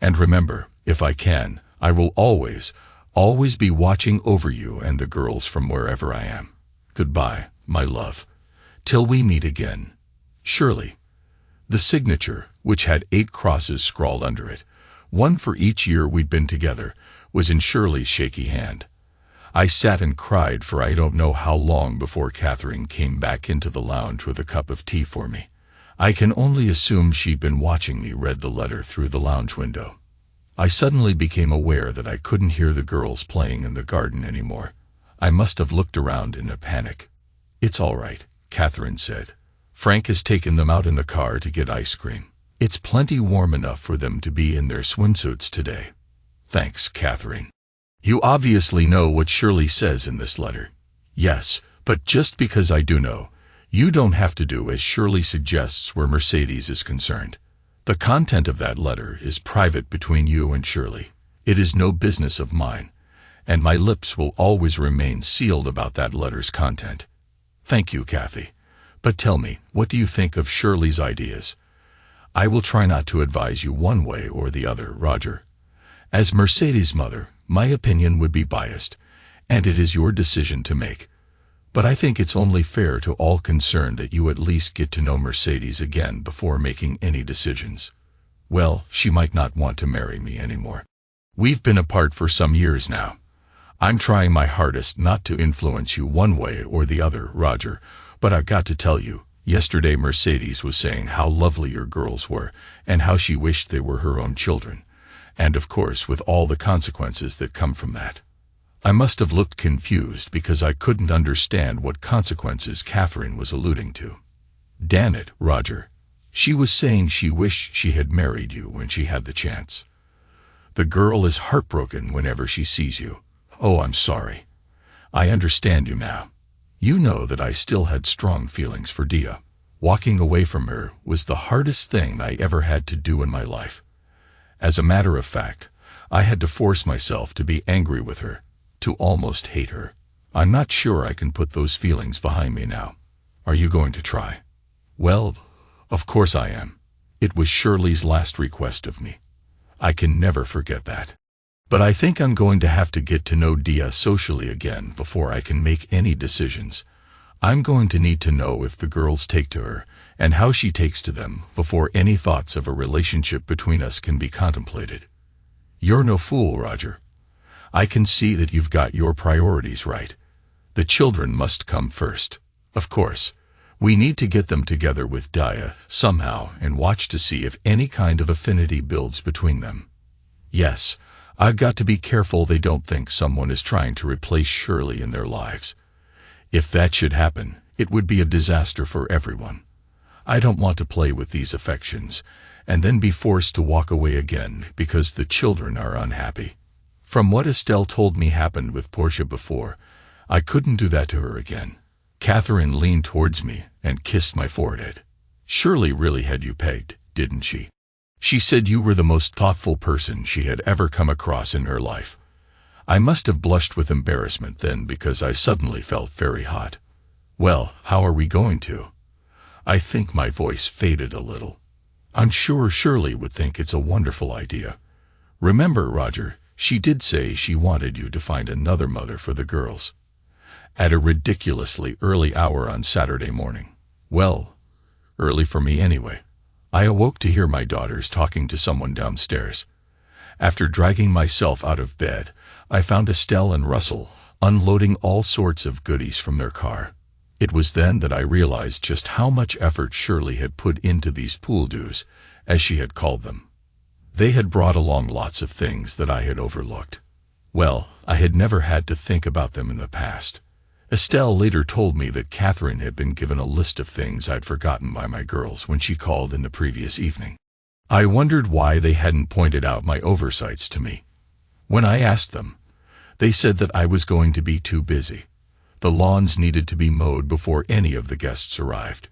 And remember, if I can, I will always be watching over you and the girls from wherever I am. Goodbye, my love. Till we meet again. Shirley. The signature, which had 8 crosses scrawled under it, one for each year we'd been together, was in Shirley's shaky hand. I sat and cried for I don't know how long before Catherine came back into the lounge with a cup of tea for me. I can only assume she'd been watching me read the letter through the lounge window. I suddenly became aware that I couldn't hear the girls playing in the garden anymore. I must have looked around in a panic. "It's all right," Catherine said. "Frank has taken them out in the car to get ice cream. It's plenty warm enough for them to be in their swimsuits today." "Thanks, Catherine. You obviously know what Shirley says in this letter." "Yes, but just because I do know, you don't have to do as Shirley suggests where Mercedes is concerned. The content of that letter is private between you and Shirley. It is no business of mine, and my lips will always remain sealed about that letter's content." "Thank you, Kathy. But tell me, what do you think of Shirley's ideas?" "I will try not to advise you one way or the other, Roger. As Mercedes' mother, my opinion would be biased, and it is your decision to make. But I think it's only fair to all concerned that you at least get to know Mercedes again before making any decisions. Well, she might not want to marry me anymore. We've been apart for some years now. I'm trying my hardest not to influence you one way or the other, Roger, but I've got to tell you, yesterday Mercedes was saying how lovely your girls were and how she wished they were her own children, and of course with all the consequences that come from that. I must have looked confused because I couldn't understand what consequences Catherine was alluding to. Damn it, Roger. She was saying she wished she had married you when she had the chance. The girl is heartbroken whenever she sees you. Oh, I'm sorry. I understand you now. You know that I still had strong feelings for Dia. Walking away from her was the hardest thing I ever had to do in my life. As a matter of fact, I had to force myself to be angry with her, to almost hate her. I'm not sure I can put those feelings behind me now. Are you going to try? Well, of course I am. It was Shirley's last request of me. I can never forget that. But I think I'm going to have to get to know Dia socially again before I can make any decisions. I'm going to need to know if the girls take to her and how she takes to them before any thoughts of a relationship between us can be contemplated. You're no fool, Roger. I can see that you've got your priorities right. The children must come first. Of course, we need to get them together with Dia somehow and watch to see if any kind of affinity builds between them. Yes, I've got to be careful they don't think someone is trying to replace Shirley in their lives. If that should happen, it would be a disaster for everyone. I don't want to play with these affections and then be forced to walk away again because the children are unhappy. From what Estelle told me happened with Portia before, I couldn't do that to her again. Catherine leaned towards me and kissed my forehead. Shirley really had you pegged, didn't she? She said you were the most thoughtful person she had ever come across in her life. I must have blushed with embarrassment then because I suddenly felt very hot. Well, how are we going to? I think my voice faded a little. I'm sure Shirley would think it's a wonderful idea. Remember, Roger, she did say she wanted you to find another mother for the girls. At a ridiculously early hour on Saturday morning. Well, early for me anyway. I awoke to hear my daughters talking to someone downstairs. After dragging myself out of bed, I found Estelle and Russell unloading all sorts of goodies from their car. It was then that I realized just how much effort Shirley had put into these pool dues, as she had called them. They had brought along lots of things that I had overlooked. Well, I had never had to think about them in the past. Estelle later told me that Catherine had been given a list of things I'd forgotten by my girls when she called in the previous evening. I wondered why they hadn't pointed out my oversights to me. When I asked them, they said that I was going to be too busy. The lawns needed to be mowed before any of the guests arrived.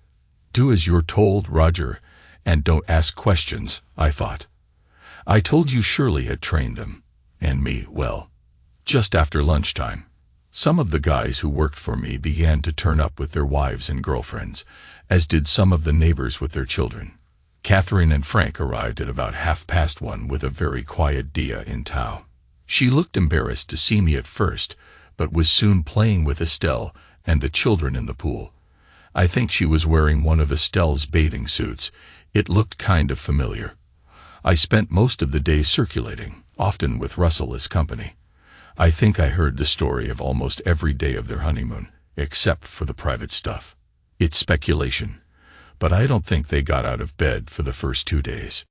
Do as you're told, Roger, and don't ask questions, I thought. I told you Shirley had trained them, and me, well, just after lunchtime. Some of the guys who worked for me began to turn up with their wives and girlfriends, as did some of the neighbors with their children. Catherine and Frank arrived at about 1:30 with a very quiet Dia in tow. She looked embarrassed to see me at first, but was soon playing with Estelle and the children in the pool. I think she was wearing one of Estelle's bathing suits. It looked kind of familiar. I spent most of the day circulating, often with Russell as company. I think I heard the story of almost every day of their honeymoon, except for the private stuff. It's speculation, but I don't think they got out of bed for the first 2 days.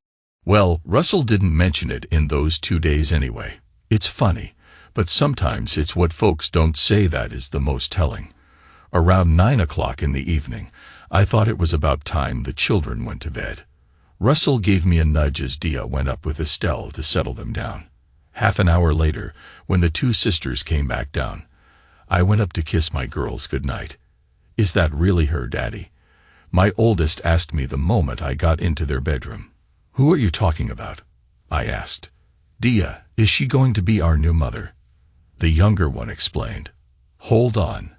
Well, Russell didn't mention it in those 2 days anyway. It's funny, but sometimes it's what folks don't say that is the most telling. Around 9 o'clock in the evening, I thought it was about time the children went to bed. Russell gave me a nudge as Dia went up with Estelle to settle them down. Half an hour later, when the two sisters came back down, I went up to kiss my girls goodnight. Is that really her, Daddy? My oldest asked me the moment I got into their bedroom. Who are you talking about? I asked. Dia, is she going to be our new mother? The younger one explained. Hold on.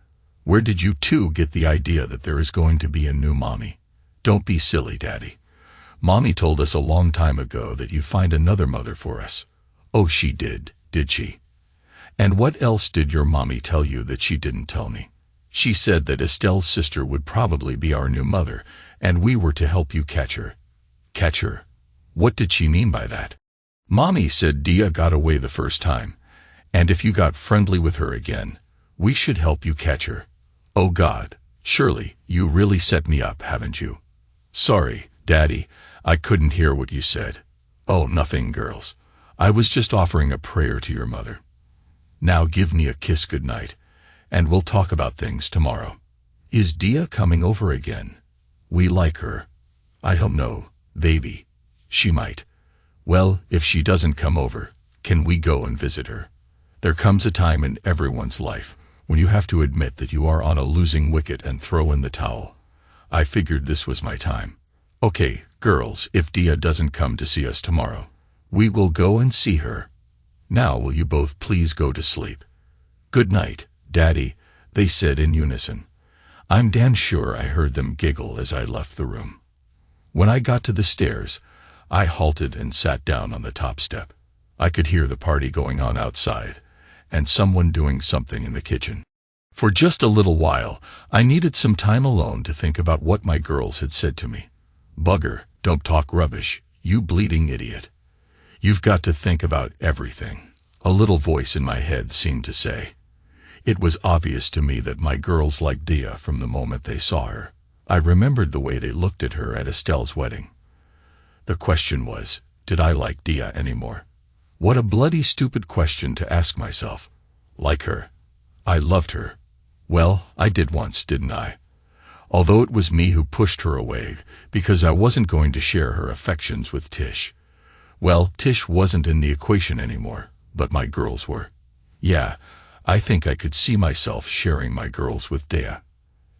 Where did you two get the idea that there is going to be a new mommy? Don't be silly, Daddy. Mommy told us a long time ago that you'd find another mother for us. Oh, she did she? And what else did your mommy tell you that she didn't tell me? She said that Estelle's sister would probably be our new mother, and we were to help you catch her. Catch her? What did she mean by that? Mommy said Dia got away the first time, and if you got friendly with her again, we should help you catch her. Oh God, Shirley, you really set me up, haven't you? Sorry, Daddy, I couldn't hear what you said. Oh, nothing, girls. I was just offering a prayer to your mother. Now give me a kiss goodnight, and we'll talk about things tomorrow. Is Dia coming over again? We like her. I don't know, baby. She might. Well, if she doesn't come over, can we go and visit her? There comes a time in everyone's life when you have to admit that you are on a losing wicket and throw in the towel. I figured this was my time. Okay, girls, if Dia doesn't come to see us tomorrow, we will go and see her. Now will you both please go to sleep? Good night, Daddy, they said in unison. I'm damn sure I heard them giggle as I left the room. When I got to the stairs, I halted and sat down on the top step. I could hear the party going on outside, and someone doing something in the kitchen. For just a little while, I needed some time alone to think about what my girls had said to me. Bugger, don't talk rubbish, you bleeding idiot. You've got to think about everything, a little voice in my head seemed to say. It was obvious to me that my girls liked Dia from the moment they saw her. I remembered the way they looked at her at Estelle's wedding. The question was, did I like Dia anymore? What a bloody stupid question to ask myself. Like her. I loved her. Well, I did once, didn't I? Although it was me who pushed her away, because I wasn't going to share her affections with Tish. Well, Tish wasn't in the equation anymore, but my girls were. Yeah, I think I could see myself sharing my girls with Dia.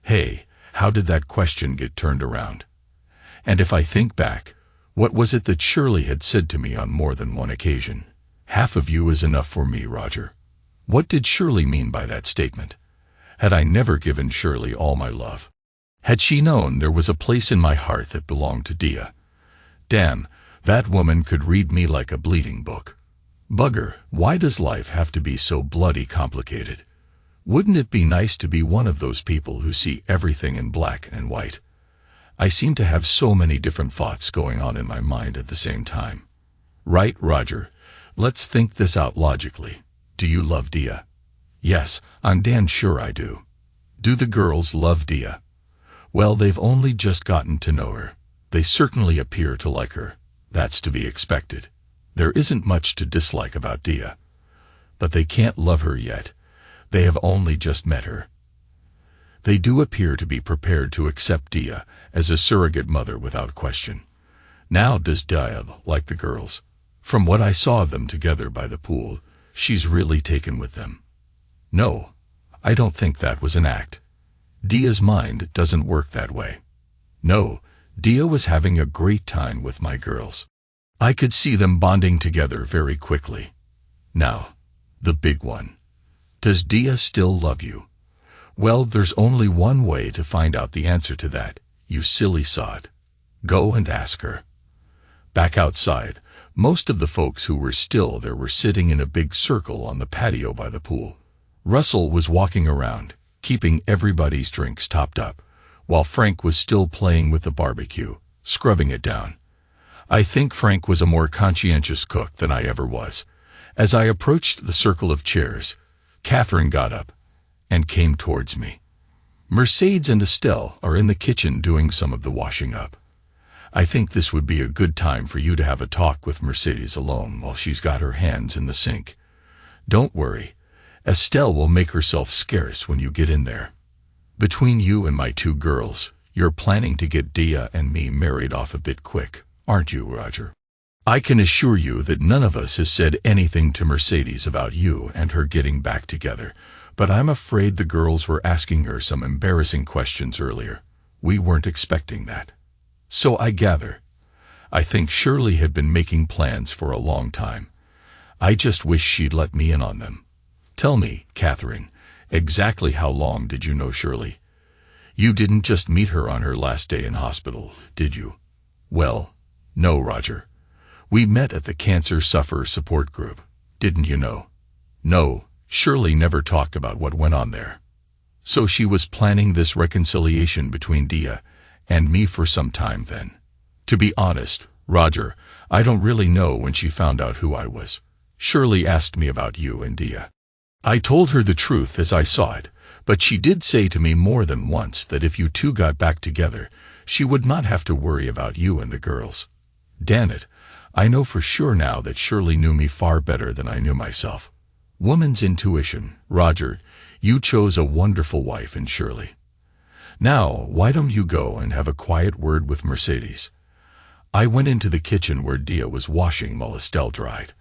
Hey, how did that question get turned around? And if I think back, what was it that Shirley had said to me on more than one occasion? Half of you is enough for me, Roger. What did Shirley mean by that statement? Had I never given Shirley all my love? Had she known there was a place in my heart that belonged to Dia? Damn, that woman could read me like a bleeding book. Bugger, why does life have to be so bloody complicated? Wouldn't it be nice to be one of those people who see everything in black and white? I seem to have so many different thoughts going on in my mind at the same time. Right, Roger? Let's think this out logically. Do you love Dia? Yes, I'm damn sure I do. Do the girls love Dia? Well, they've only just gotten to know her. They certainly appear to like her. That's to be expected. There isn't much to dislike about Dia. But they can't love her yet. They have only just met her. They do appear to be prepared to accept Dia as a surrogate mother without question. Now does Dia like the girls? From what I saw of them together by the pool, she's really taken with them. No, I don't think that was an act. Dia's mind doesn't work that way. No, Dia was having a great time with my girls. I could see them bonding together very quickly. Now, the big one. Does Dia still love you? Well, there's only one way to find out the answer to that, you silly sod. Go and ask her. Back outside, most of the folks who were still there were sitting in a big circle on the patio by the pool. Russell was walking around, keeping everybody's drinks topped up, while Frank was still playing with the barbecue, scrubbing it down. I think Frank was a more conscientious cook than I ever was. As I approached the circle of chairs, Catherine got up and came towards me. Mercedes and Estelle are in the kitchen doing some of the washing up. I think this would be a good time for you to have a talk with Mercedes alone while she's got her hands in the sink. Don't worry, Estelle will make herself scarce when you get in there. Between you and my two girls, you're planning to get Dia and me married off a bit quick, aren't you, Roger? I can assure you that none of us has said anything to Mercedes about you and her getting back together, but I'm afraid the girls were asking her some embarrassing questions earlier. We weren't expecting that. So I gather. I think Shirley had been making plans for a long time. I just wish she'd let me in on them. Tell me, Catherine, exactly how long did you know Shirley? You didn't just meet her on her last day in hospital, did you? Well, no, Roger. We met at the Cancer Sufferer Support Group, didn't you know? No, Shirley never talked about what went on there. So she was planning this reconciliation between Dia and me for some time then. To be honest, Roger, I don't really know when she found out who I was. Shirley asked me about you and Dia. I told her the truth as I saw it, but she did say to me more than once that if you two got back together, she would not have to worry about you and the girls. Damn it, I know for sure now that Shirley knew me far better than I knew myself. Woman's intuition, Roger, you chose a wonderful wife in Shirley. Now, why don't you go and have a quiet word with Mercedes? I went into the kitchen where Dia was washing while Estelle dried.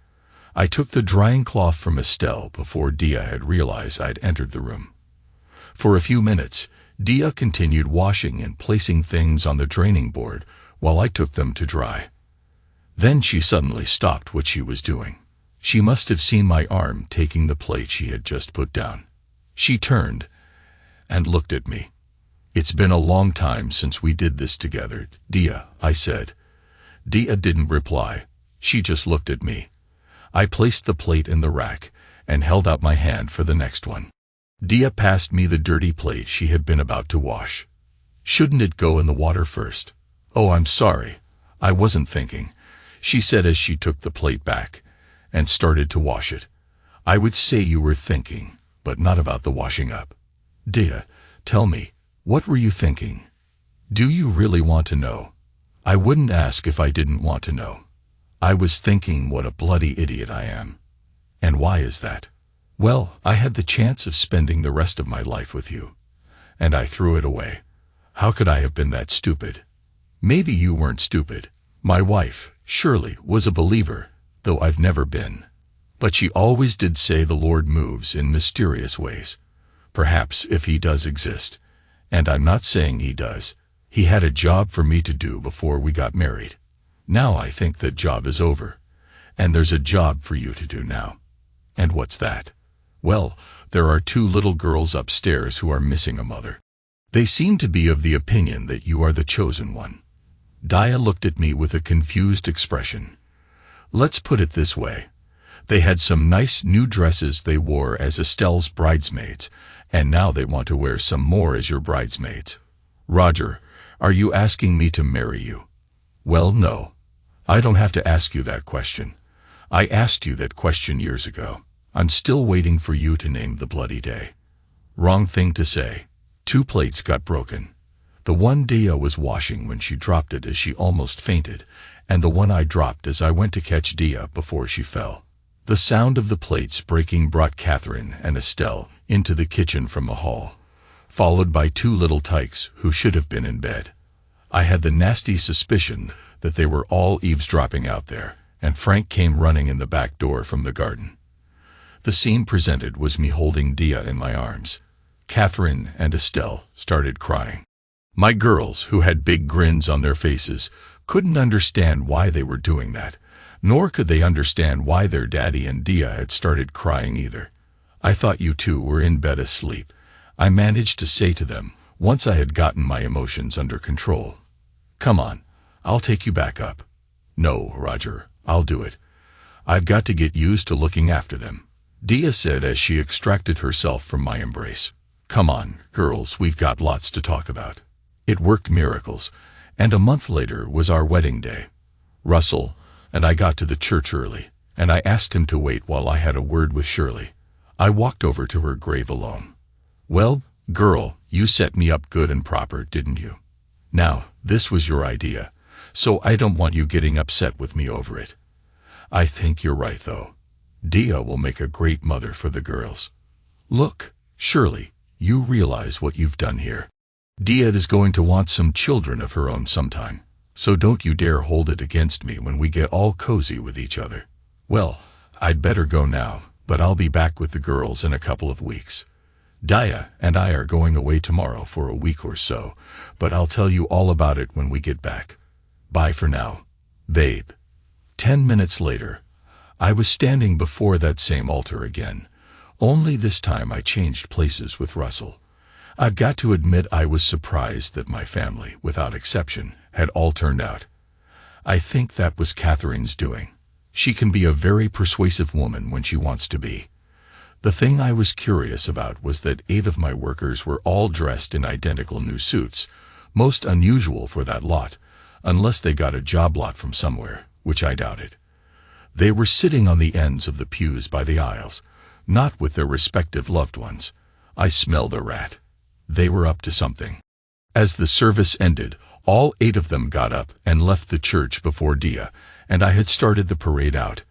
I took the drying cloth from Estelle before Dia had realized I'd entered the room. For a few minutes, Dia continued washing and placing things on the draining board while I took them to dry. Then she suddenly stopped what she was doing. She must have seen my arm taking the plate she had just put down. She turned and looked at me. It's been a long time since we did this together, Dia, I said. Dia didn't reply. She just looked at me. I placed the plate in the rack and held out my hand for the next one. Dia passed me the dirty plate she had been about to wash. Shouldn't it go in the water first? Oh, I'm sorry. I wasn't thinking, she said as she took the plate back and started to wash it. I would say you were thinking, but not about the washing up. Dia, tell me, what were you thinking? Do you really want to know? I wouldn't ask if I didn't want to know. I was thinking what a bloody idiot I am. And why is that? Well, I had the chance of spending the rest of my life with you, and I threw it away. How could I have been that stupid? Maybe you weren't stupid. My wife, Shirley, was a believer, though I've never been. But she always did say the Lord moves in mysterious ways. Perhaps if he does exist, and I'm not saying he does, he had a job for me to do before we got married. Now I think that job is over, and there's a job for you to do now. And what's that? Well, there are two little girls upstairs who are missing a mother. They seem to be of the opinion that you are the chosen one. Dia looked at me with a confused expression. Let's put it this way. They had some nice new dresses they wore as Estelle's bridesmaids, and now they want to wear some more as your bridesmaids. Roger, are you asking me to marry you? Well, no. I don't have to ask you that question. I asked you that question years ago. I'm still waiting for you to name the bloody day. Wrong thing to say. 2 plates got broken. The one Dia was washing when she dropped it as she almost fainted, and the one I dropped as I went to catch Dia before she fell. The sound of the plates breaking brought Catherine and Estelle into the kitchen from the hall, followed by 2 little tykes who should have been in bed. I had the nasty suspicion that they were all eavesdropping out there, and Frank came running in the back door from the garden. The scene presented was me holding Dia in my arms. Catherine and Estelle started crying. My girls, who had big grins on their faces, couldn't understand why they were doing that, nor could they understand why their daddy and Dia had started crying either. I thought you two were in bed asleep, I managed to say to them, once I had gotten my emotions under control. Come on, I'll take you back up. No, Roger, I'll do it. I've got to get used to looking after them, Dia said as she extracted herself from my embrace. Come on, girls, we've got lots to talk about. It worked miracles, and a month later was our wedding day. Russell and I got to the church early, and I asked him to wait while I had a word with Shirley. I walked over to her grave alone. "Well, girl, you set me up good and proper, didn't you? Now, this was your idea, so I don't want you getting upset with me over it. I think you're right, though. Dia will make a great mother for the girls. Look, Shirley, you realize what you've done here. Dia is going to want some children of her own sometime, so don't you dare hold it against me when we get all cozy with each other. Well, I'd better go now, but I'll be back with the girls in a couple of weeks. Dia and I are going away tomorrow for a week or so, but I'll tell you all about it when we get back. Bye for now, babe." 10 minutes later, I was standing before that same altar again, only this time I changed places with Russell. I've got to admit I was surprised that my family, without exception, had all turned out. I think that was Catherine's doing. She can be a very persuasive woman when she wants to be. The thing I was curious about was that 8 of my workers were all dressed in identical new suits, most unusual for that lot, unless they got a job lot from somewhere, which I doubted. They were sitting on the ends of the pews by the aisles, not with their respective loved ones. I smelled a rat. They were up to something. As the service ended, all 8 of them got up and left the church before Dia, and I had started the parade out.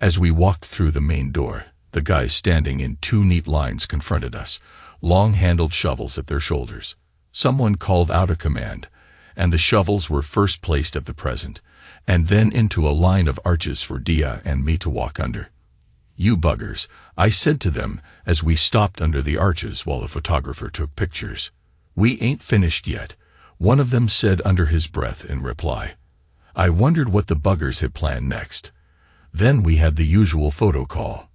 As we walked through the main door, the guys standing in 2 neat lines confronted us, long-handled shovels at their shoulders. Someone called out a command, and the shovels were first placed at the present, and then into a line of arches for Dia and me to walk under. "You buggers," I said to them as we stopped under the arches while the photographer took pictures. "We ain't finished yet," one of them said under his breath in reply. I wondered what the buggers had planned next. Then we had the usual photo call.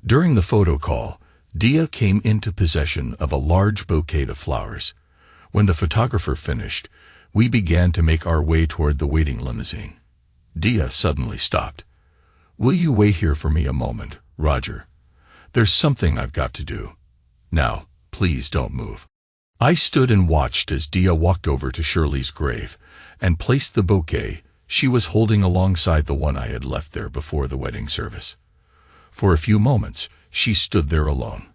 During the photo call, Dia came into possession of a large bouquet of flowers. When the photographer finished, we began to make our way toward the waiting limousine. Dia suddenly stopped. "Will you wait here for me a moment, Roger? There's something I've got to do. Now, please don't move." I stood and watched as Dia walked over to Shirley's grave and placed the bouquet she was holding alongside the one I had left there before the wedding service. For a few moments, she stood there alone.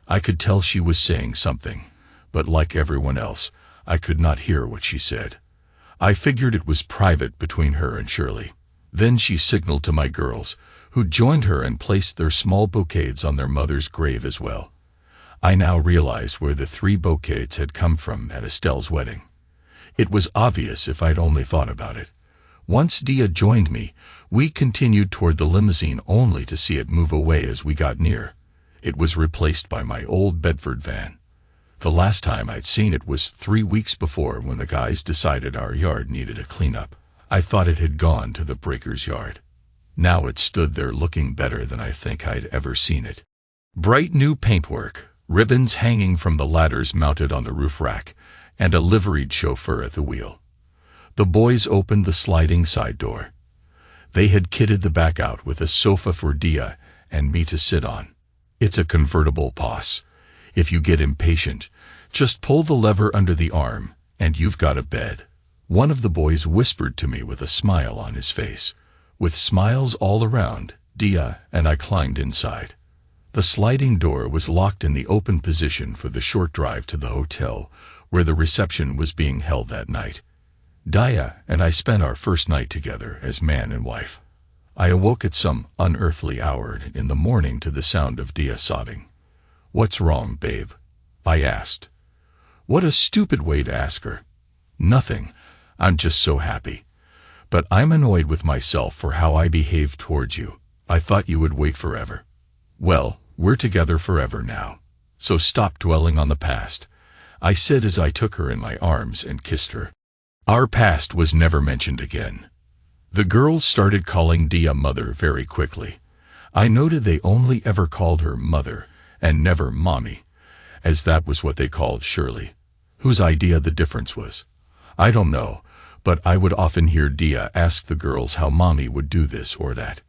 I could tell she was saying something, but like everyone else, I could not hear what she said. I figured it was private between her and Shirley. Then she signaled to my girls, who joined her and placed their small bouquets on their mother's grave as well. I now realized where the 3 bouquets had come from at Estelle's wedding. It was obvious if I'd only thought about it. Once Dia joined me, we continued toward the limousine only to see it move away as we got near. It was replaced by my old Bedford van. The last time I'd seen it was 3 weeks before when the guys decided our yard needed a cleanup. I thought it had gone to the breaker's yard. Now it stood there looking better than I think I'd ever seen it. Bright new paintwork, ribbons hanging from the ladders mounted on the roof rack, and a liveried chauffeur at the wheel. The boys opened the sliding side door. They had kitted the back out with a sofa for Dia and me to sit on. It's a convertible boss. If you get impatient, just pull the lever under the arm, and you've got a bed. One of the boys whispered to me with a smile on his face. With smiles all around, Dia and I climbed inside. The sliding door was locked in the open position for the short drive to the hotel, where the reception was being held that night. Dia and I spent our first night together as man and wife. I awoke at some unearthly hour in the morning to the sound of Dia sobbing. "What's wrong, babe?" I asked. What a stupid way to ask her. "Nothing. I'm just so happy. But I'm annoyed with myself for how I behaved towards you. I thought you would wait forever." "Well, we're together forever now, so stop dwelling on the past," I said as I took her in my arms and kissed her. Our past was never mentioned again. The girls started calling Dia mother very quickly. I noted they only ever called her mother and never mommy, as that was what they called Shirley. Whose idea the difference was, I don't know, but I would often hear Dia ask the girls how mommy would do this or that.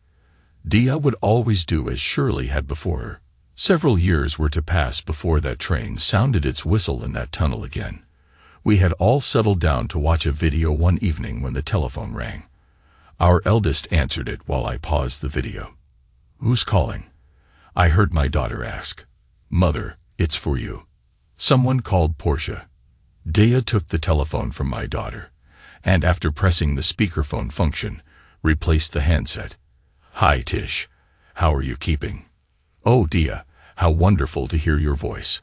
Dia would always do as Shirley had before her. Several years were to pass before that train sounded its whistle in that tunnel again. We had all settled down to watch a video one evening when the telephone rang. Our eldest answered it while I paused the video. "Who's calling?" I heard my daughter ask. "Mother, it's for you." Someone called Portia. Dea took the telephone from my daughter, and after pressing the speakerphone function, replaced the handset. "Hi, Tish. How are you keeping?" "Oh, Dea, how wonderful to hear your voice.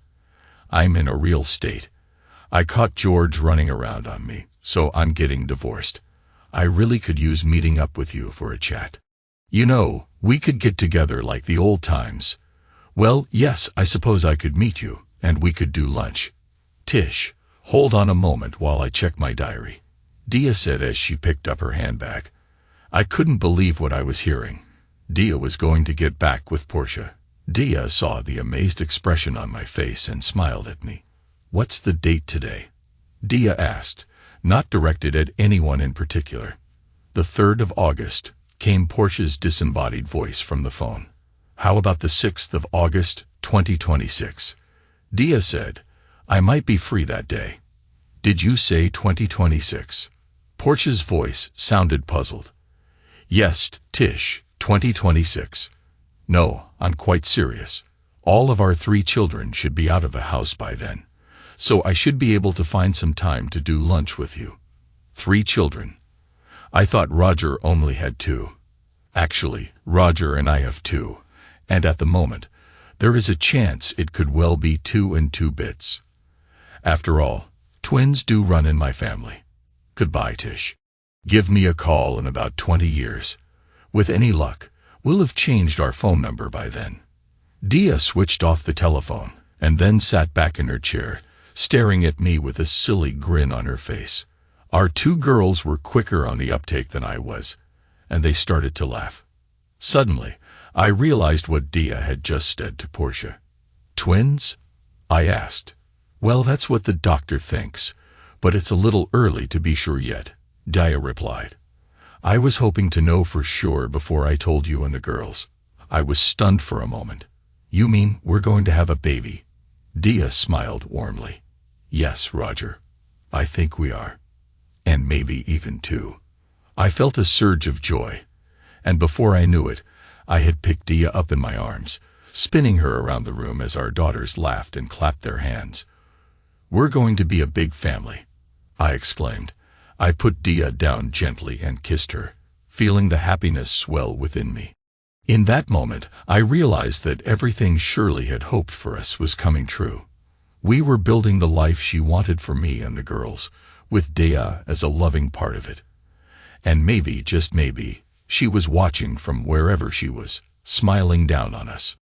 I'm in a real state. I caught George running around on me, so I'm getting divorced. I really could use meeting up with you for a chat. You know, we could get together like the old times." "Well, yes, I suppose I could meet you, and we could do lunch." "Tish, hold on a moment while I check my diary," Dea said as she picked up her handbag. I couldn't believe what I was hearing. Dea was going to get back with Portia. Dea saw the amazed expression on my face and smiled at me. "What's the date today?" Dea asked, not directed at anyone in particular. "The 3rd of August, came Portia's disembodied voice from the phone. "How about the 6th of August, 2026? Dea said, "I might be free that day." "Did you say 2026? Portia's voice sounded puzzled. "Yes, Tish, 2026. "No, I'm quite serious. All of our 3 children should be out of the house by then, so I should be able to find some time to do lunch with you." 3 children. I thought Roger only had 2. Actually, Roger and I have 2, and at the moment, there is a chance it could well be 2 and 2 bits. After all, twins do run in my family. Goodbye, Tish. Give me a call in about 20 years. With any luck, we'll have changed our phone number by then. Dea switched off the telephone, and then sat back in her chair, staring at me with a silly grin on her face. Our 2 girls were quicker on the uptake than I was, and they started to laugh. Suddenly, I realized what Dea had just said to Portia. "Twins?" I asked. "Well, that's what the doctor thinks, but it's a little early to be sure yet," Dea replied. "I was hoping to know for sure before I told you and the girls." I was stunned for a moment. "You mean we're going to have a baby?" Dea smiled warmly. "Yes, Roger. I think we are. And maybe even 2. I felt a surge of joy, and before I knew it, I had picked Dea up in my arms, spinning her around the room as our daughters laughed and clapped their hands. "We're going to be a big family," I exclaimed. I put Dea down gently and kissed her, feeling the happiness swell within me. In that moment, I realized that everything Shirley had hoped for us was coming true. We were building the life she wanted for me and the girls, with Dea as a loving part of it. And maybe, just maybe, she was watching from wherever she was, smiling down on us.